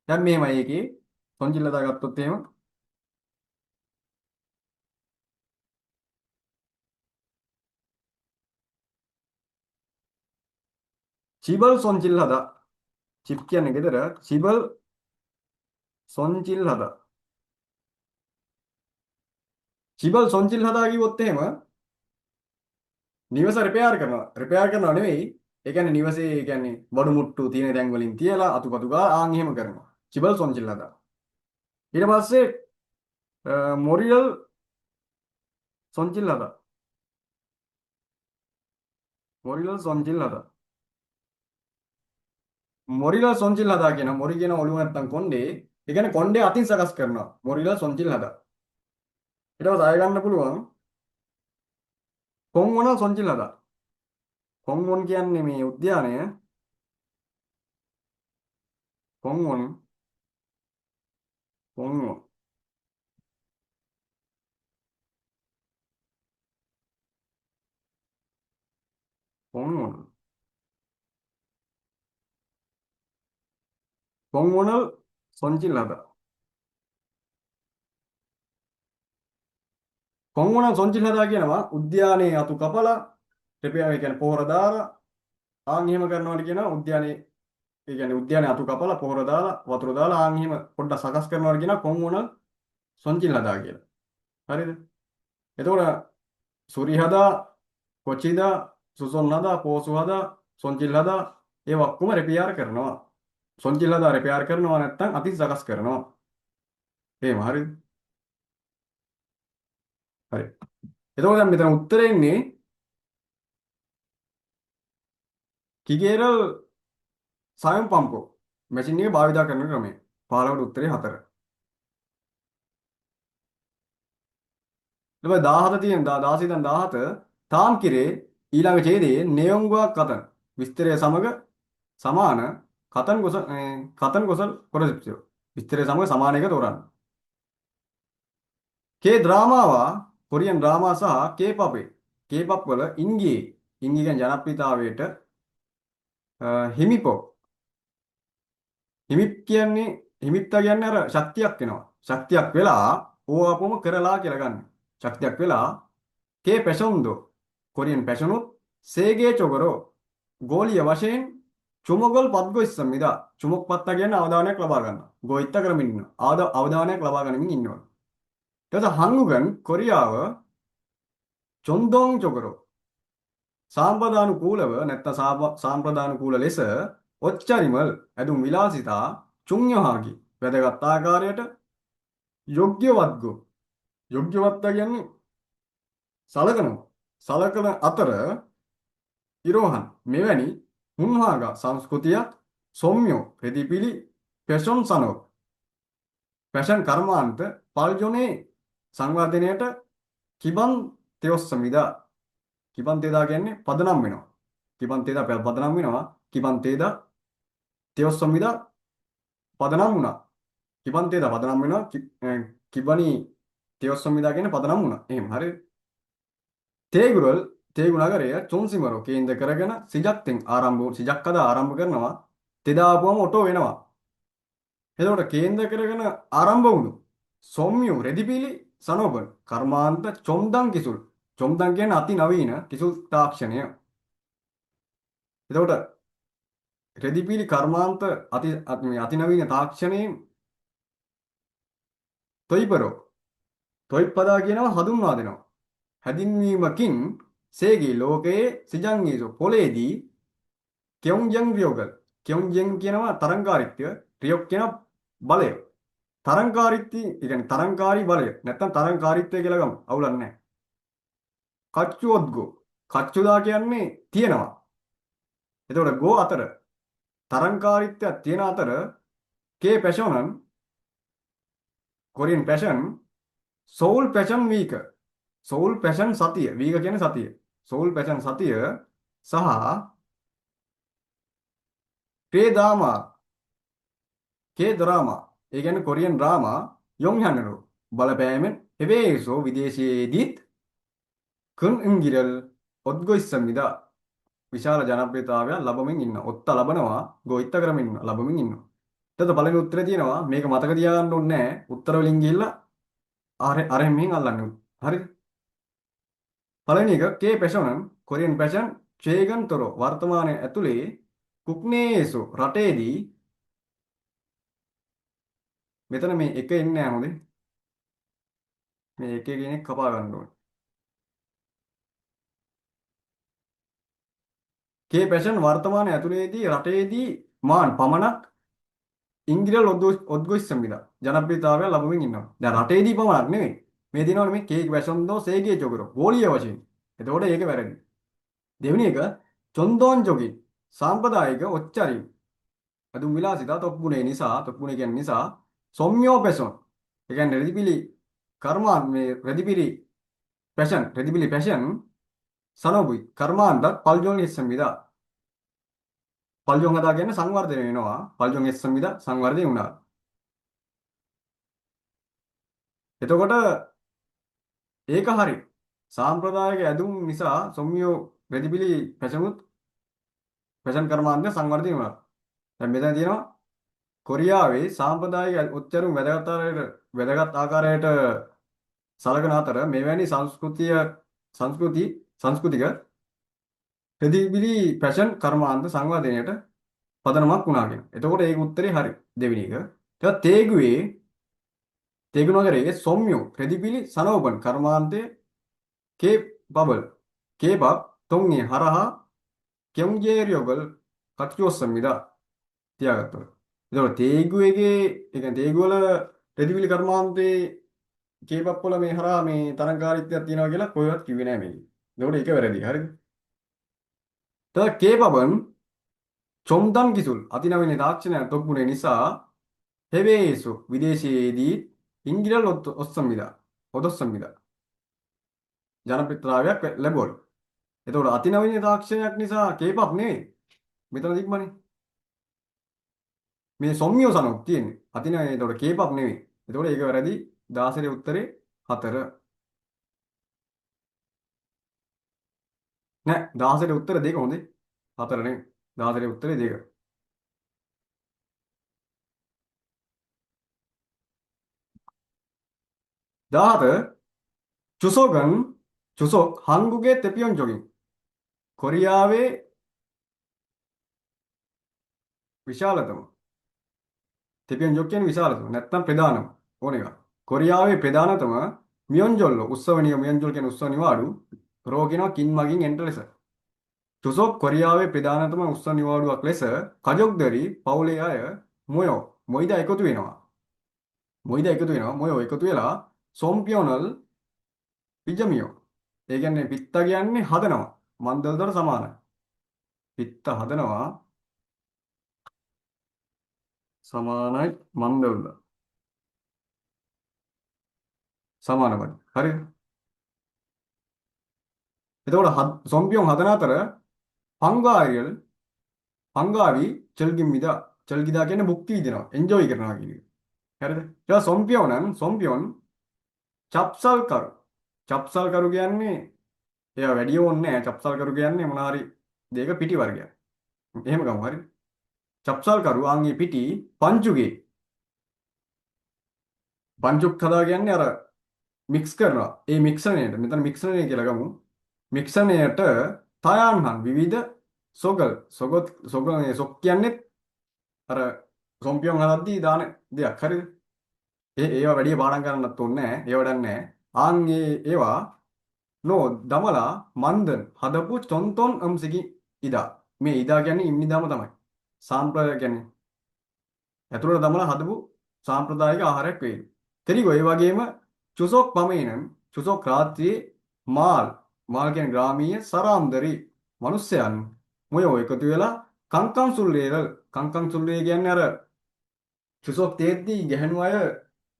දැන් මෙහෙමයි ඒකේ සොන්චිල් හදාගත්තොත් එහෙම චිබල් සොන්චිල් හදා චිප් කියන්නේ ගෙදර චිබල් සොන්චිල් හදා චිබල් සොන්චිල් හදා කිව්වොත් එහෙම නිවස රිපෙයාර් කරනවා නෙවෙයි. ඒ කියන්නේ නිවසේ ඒ කියන්නේ බඩු මුට්ටු තියෙන තැන් වලින් තියලා අතුපතු ගාලා එහෙම කරනවා. චිබල් සොන්චිල් හදා. ඊට පස්සේ මොරියල් සොන්චිල් හදා. මොරියල් සොන්චිල් හදා. මොරියල් සොන්චිල් හදා කියන මොරි කියන ඔළුව නැත්තම් කොණ්ඩේ. ඒ කියන්නේ කොණ්ඩේ අතින් සකස් කරනවා. මොරියල් සොන්චිල් හදා. ඊට පස්සේ ආය ගන්න පුළුවන් කොන්වන සොන්චිල් හදා. කොන්වොන් කියන්නේ මේ උද්‍යානය කොන්වොන් කොන්වොන් කොන්වොන් කොන්වොනල් සොන්චිල් හදා. කොන්වොනල් සොන්චිල් හදා කියනවා උද්‍යානයේ අතු කපලා රිපෙයාර් ඒ කියන්නේ පොහොර දාලා එහෙම කරනවාට කියනවා උද්‍යානයේ ඒ කියන්නේ උද්‍යානයේ අතු කපලා පොහොර දාලා වතුර දාලා එහෙම පොඩ්ඩක් සකස් කරනවාට කියනවා කොන්වොනල් සොන්චිල් හදා කියලා. හරිද? එතකොට සුරි හදා, කොචිදා, සුසොන් හදා, පෝසු හදා, සොන්චිල් හදා ඒ ඔක්කොම රිපෙයාර් කරනවා. සොන්චිල් හදා රිපෙයාර් කරනවා නැත්නම් අතින් සකස් කරනවා. එහෙම හරිද? හරි. එතකොට දැන් මෙතන උත්තරේ ඉන්නේ කිගේරල් සයම් පම්පෝ මැෂින් එක භාවිත කරන ක්‍රමය. 15ට උත්තරේ 4. ඊට පස්සේ 17 තියෙන 16 ඉඳන් 17 තාම් කිරේ ඊළඟ ඡේදයේ නෙයොන්ගුවක් කතන විස්තරය සමග සමාන කතන් කොසල් කොරසිප්සියෝ විස්තරය සමග සමාන එක තෝරන්න. කේ ඩ්‍රාමාවා කොරියන් ඩ්‍රාමා සහ කේපප් වල ඉංගී කියන ජනප්‍රියතාවයට හිමිපෝ හිමිත්තා කියන්නේ අර ශක්තියක් වෙනවා. ශක්තියක් වෙලා ඕවපොම කරලා කියලා ගන්න. ශක්තියක් වෙලා කේ පැෂොන්දෝ කොරියන් පැෂොනුත් සේගේ චොගරෝ ගෝලීය වශයෙන් චුමගොල් පත්ගෝ ඉස්සම්මිදා චුමොක් පත්තා කියන්නේ අවධානයක් ලබා ගන්න. ගෝයිත්ත කරමින් ඉන්න. අවධානයක් ලබා ගනිමින් ඉන්නවා. ඊට පස්සේ හංගුගන් කොරියාව චොන්දොන් චොගරෝ සාම්ප්‍රදානුකූලව නැත්නම් සාම්ප්‍රදානුකූල ලෙස ඔච්චරිමල් ඇදුම් විලාසිතා චුන්යහාගි වැදගත් ආකාරයට යොග්‍යවත්ගෝ යොග්‍යවත්තා කියන්නේ සලකන අතර ඉරෝහන් මෙවැනි මුන්හාගා සංස්කෘතියක් සොම්යෝ රෙදිපිලි පැෂන් සනෝ පැෂන් කර්මාන්ත පල්ජොනේ සංවර්ධනයට කිබන් තෙොස්සමිදා කිබන් තේදා කියන්නේ පදනම් වෙනවා. කිබන් තේදා පදනම් වෙනවා. කිබන් තේදා තෙොස්සමිදා පදනම් වුණා. කිබන් තේදා පදනම් වෙනවා. කිබනි තෙොස්සමිදා කියන්නේ පදනම් වුණා. එහෙම හරිද? තේගු නගරය චොන්සිමරෝ කේන්ද්‍ර කරගෙන සිජක් කදා ආරම්භ කරනවා. තෙදාපුවම ඔටෝ වෙනවා. එතකොට කේන්ද්‍ර කරගෙන ආරම්භ වුණු සොම්යු රෙදිපිලි සනෝබන් කර්මාන්ත චොම්දන් කිසුල් චොම්දන් කියන්නේ අති නවීන කිසුල් තාක්ෂණය. එතකොට රෙදිපිලි කර්මාන්ත අති නවීන තාක්ෂණයෙන් තොයිපදා කියනවා හඳුන්වා දෙනවා. හැදින්වීමකින් සේගී ලෝකයේ සිජංගීසු පොලේදී කෙයොන්ජන් රියෝගල් කෙයොන්ජන් කියනවා තරංකාරීත්වය රියොක් කියන බලය තරංකාරීත්වය කියන්නේ තරංකාරී බලය නැත්නම් තරංකාරීත්වය කියලා ගමු අවුලක් නැහැ. කච්චුොත්ගෝ කච්චුදා කියන්නේ තියෙනවා. එතකොට ගෝ අතර තරංකාරීත්වය තියෙන අතර කේ පැෂොනන් Korean fashion Seoul fashion week Seoul fashion සතිය වීක කියන්නේ සතිය සෝල් පැෂන් සතිය සහ ක්‍රේ දාමා කේ දරාමා ඒ කියන්නේ කොරියන් ඩ්‍රාමා යොන්හනරු බලපෑමෙන් 해외에서 විදේශයේදීත් 큰 인기를 얻고 있습니다. විශාල ජනප්‍රියතාවයක් ලබමින් ඉන්නවා. ඔත්ත ලබනවා, ගෝයිත්ත කරමින් ඉන්නවා, ලබමින් ඉන්නවා. එතකොට පළවෙනි උත්තරේ තියෙනවා මේක මතක තියාගන්න ඕනේ නැහැ. උත්තර වලින් ගිහිල්ලා අරෙන් මෙහෙන් අල්ලන්න ඕනේ. හරිද? පළවෙනි එක කේ පැෂන් කොරියන් පැෂන් ඡේගන්තර වර්තමානයේ ඇතුලේ කුක්නේසු රටේදී මෙතන මේ එක එන්නේ නැහැ හොඳේ. මේ එකේ කෙනෙක් කපා ගන්න ඕනේ. කේ පැෂන් වර්තමානයේ ඇතුලේදී රටේදී මාන් පමණක් ඉංග්‍රීසි ඔද්ගො ඉස්සම්බිදා ජනප්‍රියතාවය ලැබමින් ඉන්නවා. දැන් රටේදී පමණක් නෙවෙයි. මේ දිනවල මේ කේක් වැසොන්දෝ සේගේ චොකරෝ ගෝලීය වශයෙන්. එතකොට ඒක වැරදි. දෙවෙනි එක චොන්දෝන් ජොගි සාම්ප්‍රදායික ඔච්චරින් අදුම් විලාසිතා තොප්පුනේ නිසා තොප්පුනේ කියන්නේ නිසා සොම්යෝ පැසොන්. ඒ කියන්නේ රෙදිපිලි කර්මාන් මේ රෙදිපිලි රෙදිපිලි පැෂන් සනෝබුයි කර්මාන්ත පල්ජෝන් ඉස්සම්බිදා පල්ජෝන් හදා කියන්නේ සංවර්ධනය වෙනවා. පල්ජෝන් ඉස්සම්බිදා සංවර්ධනය වුණා. එතකොට ඒක හරි. සාම්ප්‍රදායික ඇඳුම් නිසා සොම්මියෝ රෙදිපිලි පැෂන් කර්මාන්තය සංවර්ධනය වුණා. දැන් මෙතන තියෙනවා කොරියාවේ සාම්ප්‍රදායික උච්චාරණ වැදගත් ආකාරයට සලකන අතර මෙවැනි සංස්කෘතික රෙදිපිලි පැෂන් කර්මාන්ත සංවර්ධනයට පදනමක් වුණා කියන. එතකොට ඒක උත්තරේ හරි. දෙවෙනි එක. ඊට තේගු නගරයේ සොම්මියෝ රෙදිපිලි සනෝබන් කර්මාන්තයේ K-bubble, K-pop, 동네 하라하, 경제력을 갖추었습니다. තියාගත්තා. ඒතකොට තේගුවේගේ ඒ කියන්නේ තේගුවල රෙදිවිලි කර්මාන්තේ K-pop වල මේ හරහා මේ තරංකාරීත්වයක් තියෙනවා කියලා කොහෙවත් කිව්වේ නැහැ මේකේ. ඒතකොට ඒක වැරදි. හරිද? තව K-pop은 첨단 기술, අතිනවීන තාක්ෂණය 덕분에 නිසා 해외에서 විදේශයේදී 인기를 얻었습니다. ජනප්‍රියතාවයක් ලැබුවලු. එතකොට අතිනවීන තාක්ෂණයක් නිසා K-pop නෙවෙයි. මෙතන තිබ්බනේ. මේ සොම්මියෝ සනොක් තියෙන්නේ. අතිනවීන එතකොට K-pop නෙවෙයි. එතකොට ඒක වැරදි. 16 උත්තරේ 4. නෑ 16 උත්තර 2 හොඳේ. 4 නෙවෙයි. 16 උත්තරේ 2. 17 주석 한국의 대표적인 කොරියාවේ විශාලතම 대표적 කියන්නේ විශාලතම නැත්නම් ප්‍රධානම ඕන එක. කොරියාවේ ප්‍රධානතම මියොන්ජොල්ල උත්සවණිය මියොන්ජොල් කියන උත්සව නිවාඩු රෝගිනවා කින්මගින් එන්ට ලෙස. චුසොක් කොරියාවේ ප්‍රධානතම උත්සව නිවාඩුවක් ලෙස කජොක්දරි පවුලේ අය මොයිදා එකතු වෙනවා. මොයෝ එකතු වෙලා සොම්පියොනල් පිජමියෝ. ඒ කියන්නේ පිත්ත කියන්නේ හදනවා. මන්දල්දර සමානයි. පිත්ත හදනවා සමානයි මන්දල්ද. සමානයි. හරිද? එතකොට සොම්පියොන් හදන අතර පංගාවි චල්ගිදා කියන්නේ භුක්ති විඳිනවා. එන්ජොයි කරනවා කියන එක. හරිද? ඊට සොම්පියොන් චප්සල්කරු කියන්නේ එයා වැඩි ඕනේ නැහැ. චප්සල්කරු කියන්නේ මොන හරි දෙයක පිටි වර්ගයක්. එහෙම ගමු හරිද? චප්සල්කරු ආන්ගේ පිටි පංචුක් හදා කියන්නේ අර මික්ස් කරනවා. ඒ මික්සණයට මෙතන මික්සණය කියලා ගමු. මික්සණයට තයාන්හන් විවිධ සොක් කියන්නේ අර සොම්පියොන් හදද්දී දාන දෙයක් හරිද? ඒවා වැඩි පාඩම් කරන්නත් ඕනේ නැහැ. ඒව වැඩන්නේ නැහැ. ඒවා නෝ දමලා මන්දන් හදපු චොන්තොන් අම්සිකි ඉදා. මේ ඉදා කියන්නේ ඉම්නිදාම තමයි. සාම්ප්‍රදායික කියන්නේ ඇතුළට දමලා හදපු සාම්ප්‍රදායික ආහාරයක් වේවි. තෙරිගෝ ඒ වගේම චුසොක් පමේනන් චුසොක් රාත්‍රියේ මාල් කියන්නේ ග්‍රාමීය සරාම්දරි මිනිස්යන් මොයෝ එකතු වෙලා කංකං සුල්ලේ කියන්නේ අර චුසොක් තේද්දී ගැහණු අය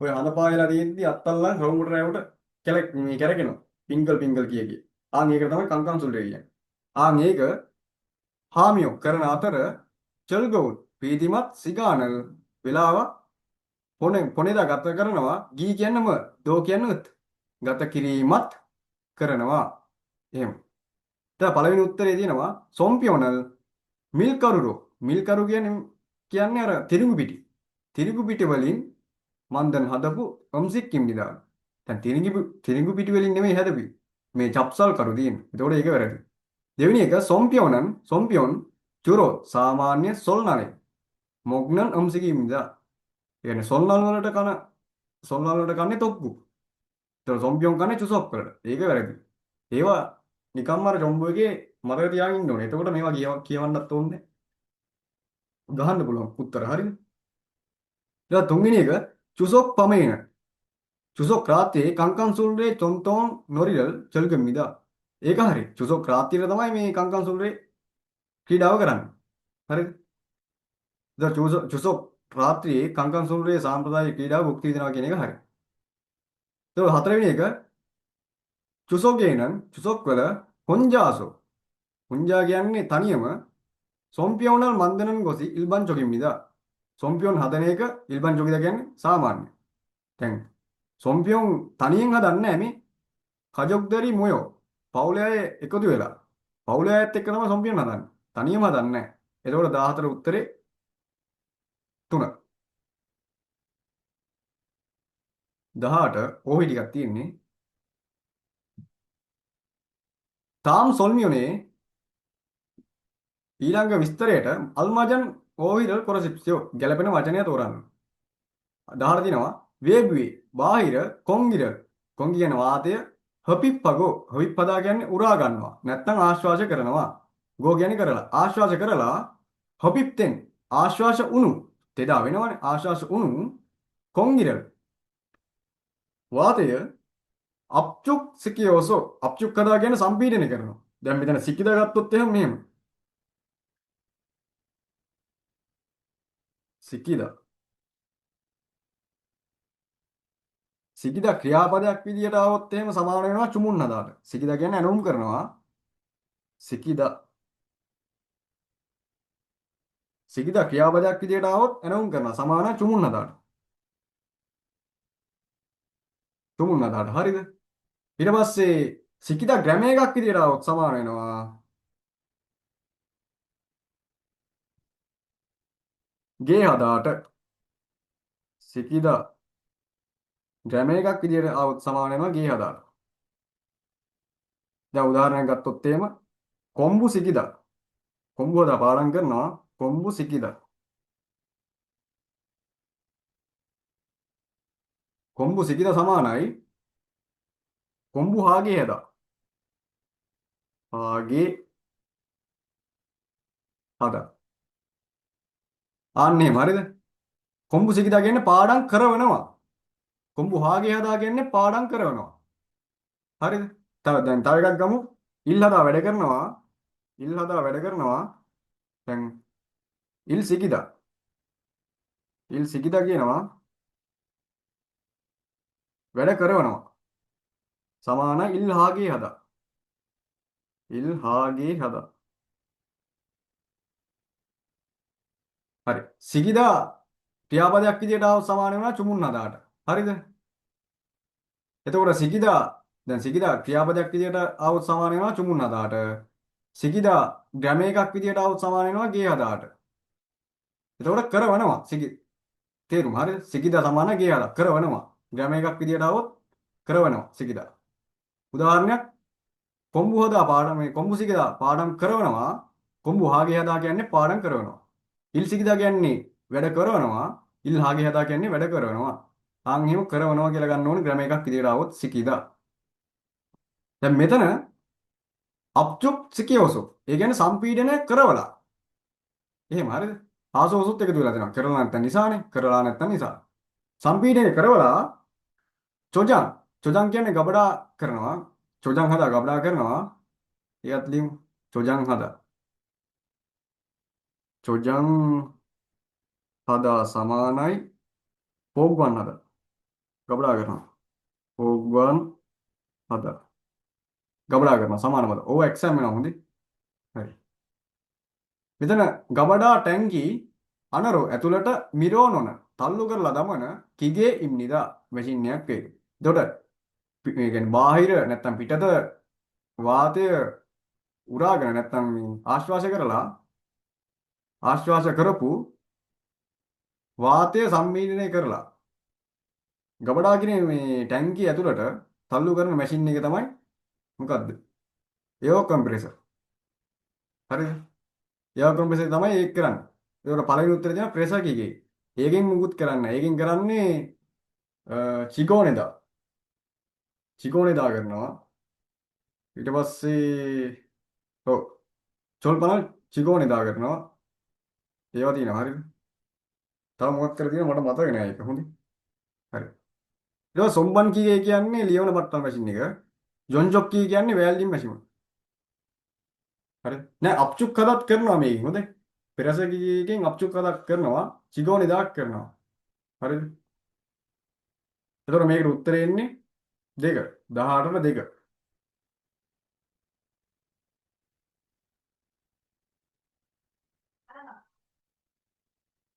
ඔය හඳ පායලා තියෙද්දි අත්තල්ලා රවුමට රැවට කැරකෙනවා. පිංගල් කිය. ආන් ඒක තමයි කංකං සුල්ලේ කියන්නේ. ආන් ඒක හාමියෝ කරන අතර චල්ගවුන් ප්‍රීතිමත් සිගානල් වෙලාව පොනේදා ගත කරනවා. ගී කියන්නේ ම දෝ කියන්නේ උත් ගත කිරීමත් කරනවා. එහෙම. දැන් පළවෙනි උත්තරේ තියෙනවා සොම්පියොනල් මිල්කරුරෝ. මිල්කරු කියන්නේ අර තිරිඟු පිටි. තිරිඟු පිටි වලින් මන්දන් හදපු අම්සික් කිම්බිදාන. දැන් තිරිඟු පිටි වලින් නෙමෙයි හදපු. මේ චප්සල් කරු තියෙන්නේ. ඒතකොට ඒක වැරදි. දෙවෙනි එක සොම්පියොන් චුරෝ සාමාන්‍ය සොල්නලේ මොග්නන් අම්සිකිම්දා. කියන්නේ සොල්නල් වලට කන්නේ තොප්පු. ඒතකොට සොම්පියොන් කන්නේ චුසොක් වලට. ඒක වැරදි. ඒවා නිකම්ම අර ජොම්බෝ එකේ මතක තියාගෙන ඉන්න ඕනේ. එතකොට මේවා කියවන්නත් ඕනේ. ගහන්න පුළුවන් උත්තර හරිද? ඊළඟ තුන්වෙනි එක චුසොක් පමේන. චුසොක් රාත්‍රියේ කංකන් සුල්රේ චොන්තෝන් නොරිරල් චල්ගම්මිදා. ඒක හරි. චුසොක් රාත්‍රියේ තමයි මේ කංකන් සුල්රේ ක්‍රීඩාව කරන්නේ. හරිද? දැන් චුසොක් රාත්‍රියේ කංකන් සුල්රේ සාම්ප්‍රදායික ක්‍රීඩාව භුක්ති විඳිනවා කියන එක හරි. ඒක හතරවෙනි එක චුසොගේනන් චුසොක් වල හොන්ජාසෝ. හොන්ජා කියන්නේ තනියම සොම්පියෝනල් මන්දනන් ගොසි ඉල්බන් චොකිම්මිදා. සොම්පියෝන් හදන එක ඉල්බන් චොකිදා කියන්නේ සාමාන්‍ය. දැන් සොම්පියෝන් තනියෙන් හදන්නේ නැහැ මේ කජොක්දරි මොයෝ පවුලේ අය එකතු වෙලා පවුලේ අයත් එක්ක තමයි සොම්පියෝන් හදන්නේ. තනියම හදන්නේ නැහැ. එතකොට 14 උත්තරේ 3. 18 ඕහි ටිකක් තියෙන්නේ. තාම් සොල්මියෝනේ ඊළඟ විස්තරයට අල්මජන් ඕහිරල් කොරසිප්සියෝ ගැලපෙන වචනය තෝරන්න. 18 දිනවා වේබුවේ බාහිර කොංගිරල් කොංගි කියන වාතය හපිප්පගෝ හපිප්පදා කියන්නේ උරා ගන්නවා නැත්නම් ආශ්වාස කරනවා. ගෝ කියන්නේ කරලා ආශ්වාස කරලා හපිප්තෙන් ආශ්වාස උණු තෙදා වෙනවනේ ආශ්වාස උණු කොංගිරල් වාතය අප්චුක් සිකියෝසෝ අප්චුක් කදා කියන්නේ සම්පීඩනය කරනවා. දැන් මෙතන සිකිදා ගත්තොත් එහෙනම් මෙහෙම සිකිදා සිකිදා ක්‍රියාපදයක් විදියට આવොත් එහෙම සමාන වෙනවා චුමුන් හදාට. සිකිදා කියන්නේ ඇනුම් කරනවා. සිකිදා සිකිදා ක්‍රියාපදයක් විදියට આવොත් ඇනුම් කරනවා සමාන චුමුන් හදාට. චුමුන් හදාට හරිද? ඊට පස්සේ සිකිදා ග්‍රැම එකක් විදියට આવොත් සමාන වෙනවා ගේ හදාට. සිකිදා ග්‍රැම එකක් විදියට આવොත් සමාන වෙනවා ගේ හදාට. දැන් උදාහරණයක් ගත්තොත් එහෙම කොම්බු සිකිදා කොම්බු හදා පාඩම් කරනවා කොම්බු සිකිදා කොම්බු සිකිදා සමානයි කොම්බු හාගේ හදා හාගේ හදා. ආන්නේ හරිද? කොම්බු සිකිදා කියන්නේ පාඩම් කරවනවා. කොම්බු හාගේ හදා කියන්නේ පාඩම් කරවනවා. හරිද? තව එකක් ගමු. ඉල් හදා වැඩ කරනවා. ඉල් හදා වැඩ කරනවා. දැන් ඉල් සිකිදා. ඉල් සිකිදා කියනවා වැඩ කරවනවා. සමාන ඉල් හාගේ හදා. ඉල් හාගේ හදා. හරි. සිකිදා ක්‍රියාපදයක් විදියට ආව සමාන වෙනවා චුමුන් හදාට. හරිද? එතකොට සිකිදා ක්‍රියාපදයක් විදියට ආවොත් සමාන වෙනවා චුමුන් හදාට. සිකිදා ග්‍රැම එකක් විදියට ආවොත් සමාන වෙනවා ගේ හදාට. එතකොට කරවනවා තේරුම හරිද? සිකිදා සමාන ගේ හදා කරවනවා. ග්‍රැම එකක් විදියට ආවොත් කරවනවා සිකිදා. උදාහරණයක් කොම්බු සිකිදා පාඩම් කරවනවා. කොම්බු හාගේ හදා කියන්නේ පාඩම් කරවනවා. ඉල් සිකිදා කියන්නේ වැඩ කරවනවා. ඉල් හාගේ හදා කියන්නේ වැඩ කරවනවා. ආන් එහෙම කරවනවා කියලා ගන්න ඕනේ ග්‍රැම එකක් විදියට ආවොත් සිකිදා. දැන් මෙතන අප්චුක් සිකියෝසෝ. ඒ කියන්නේ සම්පීඩනය කරවලා. එහෙම හරිද? ආසෝසුත් එකතු වෙලා දෙනවා. කරලා නැත්නම් නිසානේ. කරලා නැත්නම් නිසා. සම්පීඩනය කරවලා චොජන්. චොජන් කියන්නේ ගබඩා කරනවා. චොජන් හදා ගබඩා කරනවා. ඒකත් ලියමු. චොජන් හදා. චොජන් හදා සමානයි පොග්වන් හදා. ගබඩා කරනවා. පොග්වන් හදා. ගබඩා කරනවා සමානමද? ඔව් එක්සෑම් වෙනවා හොඳේ. හරි. මෙතන ගබඩා ටැංකි අනරෝ ඇතුළට මිරෝනොන තල්ලු කරලා දමන කිගේ ඉම්නිදා මැෂින් එකක් ඒක. එතකොට ඒ කියන්නේ බාහිර නැත්තම් පිටත වාතය උරාගෙන නැත්තම් ආශ්වාස කරලා ආශ්වාස කරපු වාතය සම්මීලනය කරලා ගබඩා කියන මේ ටැංකිය ඇතුළට තල්ලු කරන මැෂින් එක තමයි මොකද්ද? එයර් කම්ප්‍රෙසර්. හරිද? එයර් කම්ප්‍රෙසර් තමයි ඒක කරන්නේ. ඒකට පළවෙනි උත්තරේ දෙනවා ප්‍රෙෂර් කීකේ. ඒකෙන් මුකුත් කරන්නේ නැහැ. ඒකෙන් කරන්නේ චිකෝනේදා. චිකෝනේදා කරනවා. ඊට පස්සේ ඔව් චොල් පනල් චිකෝනේදා කරනවා. ඒවා තියෙනවා. හරිද? තව මොකක් කරලා තියෙනවද මට මතක නෑ ඒක. හොඳයි. හරි. ඊට පස්සේ සොම්බන් කීකේ කියන්නේ ලියවන බට්ටල් මැෂින් එක. ජොන් ජොක් කී කියන්නේ වෑල්ඩින් මැෂින්. හරි. නෑ අප්චුක් හදත් කරනවා මේකෙන්. හොඳයි. පෙරස කීකෙන් අප්චුක් හදක් කරනවා. චිකෝනේදාක් කරනවා. හරිද? එතකොට මේකට උත්තරේ එන්නේ 2. 18ට 2.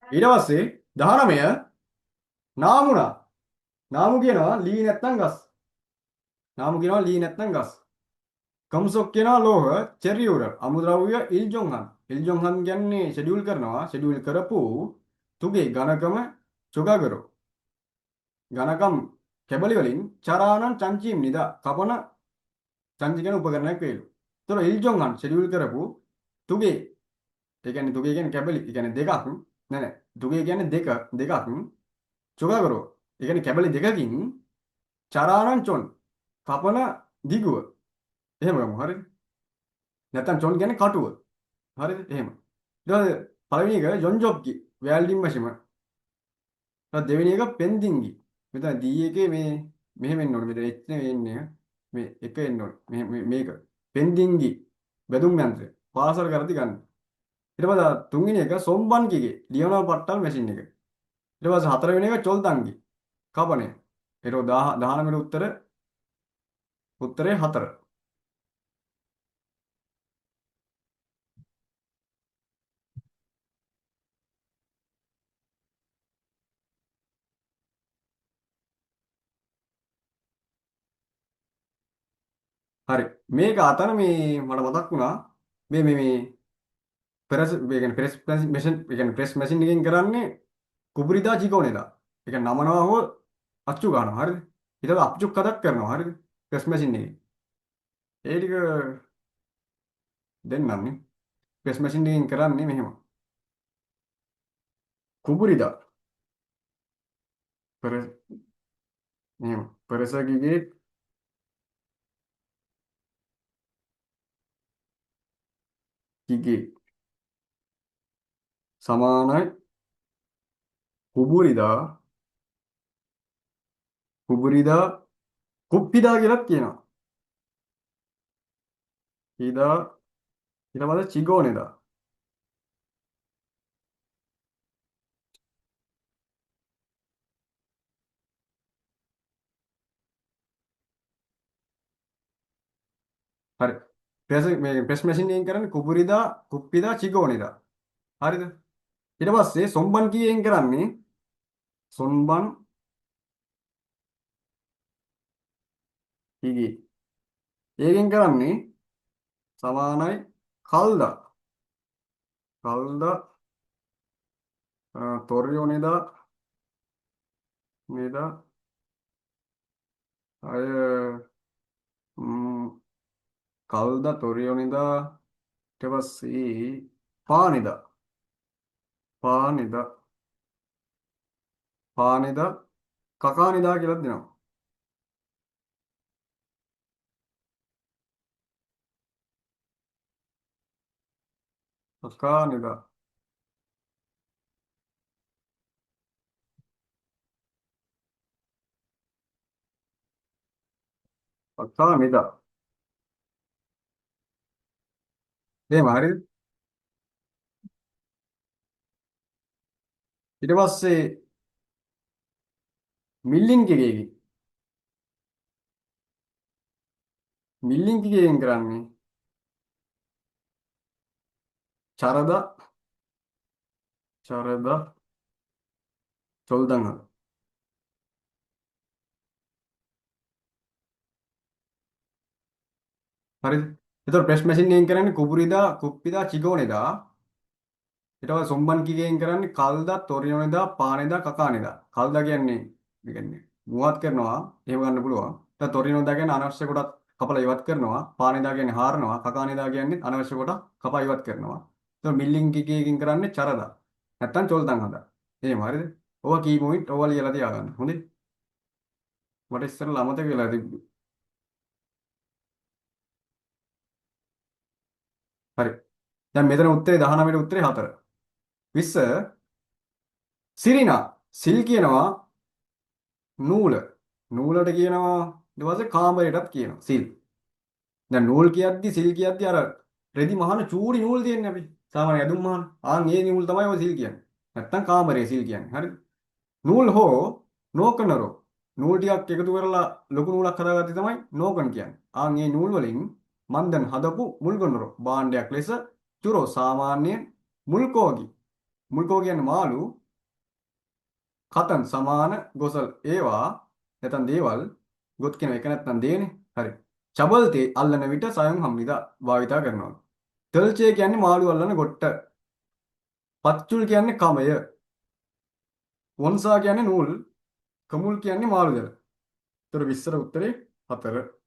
ඊට පස්සේ 19 නාමුණා. නාමු කියනවා ලී නැත්නම් ගස්. නාමු කියනවා ලී නැත්නම් ගස්. කම්සොක් කියනවා ලෝහ, චෙරියුර, අමුද්‍රව්‍ය ඉල්ජොන්හන්. ඉල්ජොන්හන් කියන්නේ ෂෙඩියුල් කරනවා. ෂෙඩියුල් කරපු තුගේ ඝනකම චොගාගරෝ. ඝනකම් කැබලි වලින් චරානං චංචීම් නිදා කපන චංචි කියන උපකරණයක් වේලු. ඒතර ඉල්ජොන්හන් ෂෙඩියුල් කරපු තුගේ ඒ කියන්නේ තුගේ කියන්නේ කැබලි. ඒ කියන්නේ දෙකක්. නෑ නෑ. තුගේ කියන්නේ දෙකක්. චොගාගරෝ. ඒ කියන්නේ කැබලි දෙකකින් චරානං චොන් කපන දිගුව. එහෙම ගමු. හරිද? නැත්තම් චොන් කියන්නේ කටුව. හරිද? එහෙම. ඊට පස්සේ පළවෙනි එක ජොන්ජොක්කි වෑල්ඩින් මැෂිම. ඊට දෙවෙනි එක පෙන්දින්ගි. මෙතන D එකේ මේ මෙහෙම එන්න ඕනේ. මෙතන H නෙවෙයි එන්නේ. මේ එක එන්න ඕනේ. මේක. පෙන්දින්ගි බෙදුම් යන්ත්‍රය. පාසල් කරද්දි ගන්න. ඊට පස්සේ තුන්වෙනි එක සොම්බන් කිගේ ලියනවා පට්ටල් මැෂින් එක. ඊට පස්සේ හතරවෙනි එක චොල්දන්ගි කපණය. ඒක 19 වෙනි උත්තරේ 4. හරි. මේක අතන මේ මට මතක් වුණා මේ ප්‍රෙස් ඒ කියන්නේ ප්‍රෙස් මැෂින් ඒ කියන්නේ ප්‍රෙස් මැෂින් එකෙන් කරන්නේ කුපුරිදා චිකෝනේදා. ඒ කියන්නේ නමනවා හෝ අච්චු ගන්නවා. හරිද? ඊට පස්සේ අප්චුක් හදක් කරනවා. හරිද? ප්‍රෙස් මැෂින් එකේ. ඒ ටික දෙන්නන්නේ. ප්‍රෙස් මැෂින් එකෙන් කරන්නේ මෙහෙම. කුපුරිදා ප්‍රෙස් මෙහෙම. ප්‍රෙස් එකේ කිගේ සමානයි කුපුරිදා කුප්පිදා කියලාත් කියනවා. ඊදා ඊට පස්සේ චිගෝනේදා. හරි. ප්‍රෙස් මැෂින් එකෙන් කරන්නේ කුපුරිදා කුප්පිදා චිගෝනේදා. හරිද? ඊට පස්සේ සොම්බන් කීයෙන් කරන්නේ සොම්බන් කීගේ. ඒකෙන් කරන්නේ සමානයි කල්දා. කල්දා තොරියෝනේදා නේදා අය කල්දා තොරියෝනේදා ඊට පස්සේ පානේදා පානේදා පානේදා කකානේදා කියලා දෙනවා. කකානේදා කකානේදා එහෙම හරිද? ඊට පස්සේ මිල්ලින් කිගේකි. මිල්ලින් කිගේෙන් කරන්නේ චරද චරද චොල්දන් හද. හරිද? එතකොට ප්‍රෙස් මැෂින් එකෙන් කරන්නේ කුපුරිදා කුප්පිදා චිගෝනේදා. ඊට පස්සේ සොම්බන් කිගෙන් කරන්නේ කල්දා තොරිනෝනේදා පානේදා කකානේදා. කල්දා කියන්නේ ඒ කියන්නේ මුවත් කරනවා එහෙම ගන්න පුළුවන්. ඊට තොරිනෝදා කියන්නේ අනවශ්‍ය කොටත් කපලා ඉවත් කරනවා. පානේදා කියන්නේ හාරනවා. කකානේදා කියන්නේ අනවශ්‍ය කොට කපා ඉවත් කරනවා. එතකොට මිල්ලින් කිගෙන් කරන්නේ චරදා. නැත්තම් චොල්දන් හදා. එහෙම හරිද? ඕවා කී පොයින්ට් ඕවා ලියලා තියාගන්න. හොඳේ. මට ඉස්සෙල්ලා අමතක වෙලා තිබ්බේ. හරි. දැන් මෙතන උත්තරේ 19 ට උත්තරේ 4. 20 සිරිනා සිල් කියනවා නූල. නූලට කියනවා ඊට පස්සේ කාමරයටත් කියනවා සිල්. දැන් නූල් කියද්දි සිල් කියද්දි අර රෙදි මහන චූටි නූල් තියෙන්නේ අපි. සාමාන්‍ය ඇඳුම් මහන. ආන් ඒ නූල් තමයි ඔය සිල් කියන්නේ. නැත්තම් කාමරයේ සිල් කියන්නේ. හරිද? නූල් හෝ නෝකනරෝ නූල් ටිකක් එකතු කරලා ලොකු නූලක් හදාගත්තේ තමයි නෝකන් කියන්නේ. ආන් මේ නූල් වලින් මන් දැන් හදපු මුල්ගොන්නරෝ භාණ්ඩයක් ලෙස චුරෝ සාමාන්‍යයෙන් මුල්කෝගි. මුල්කෝ කියන්නේ මාළු කතන් සමාන ගොසල් ඒවා නැත්නම් දේවල් ගොත් කියන එක නැත්නම් දේනේ. හරි. චබල්තේ අල්ලන විට සයන් හම්නිදා භාවිතා කරනවා. තල්චේ කියන්නේ මාළු අල්ලන ගොට්ට. පච්චුල් කියන්නේ කමය. වොන්සා කියන්නේ නූල්. කමුල් කියන්නේ මාළු දැල. ඒතර විස්තර උත්තරේ 4.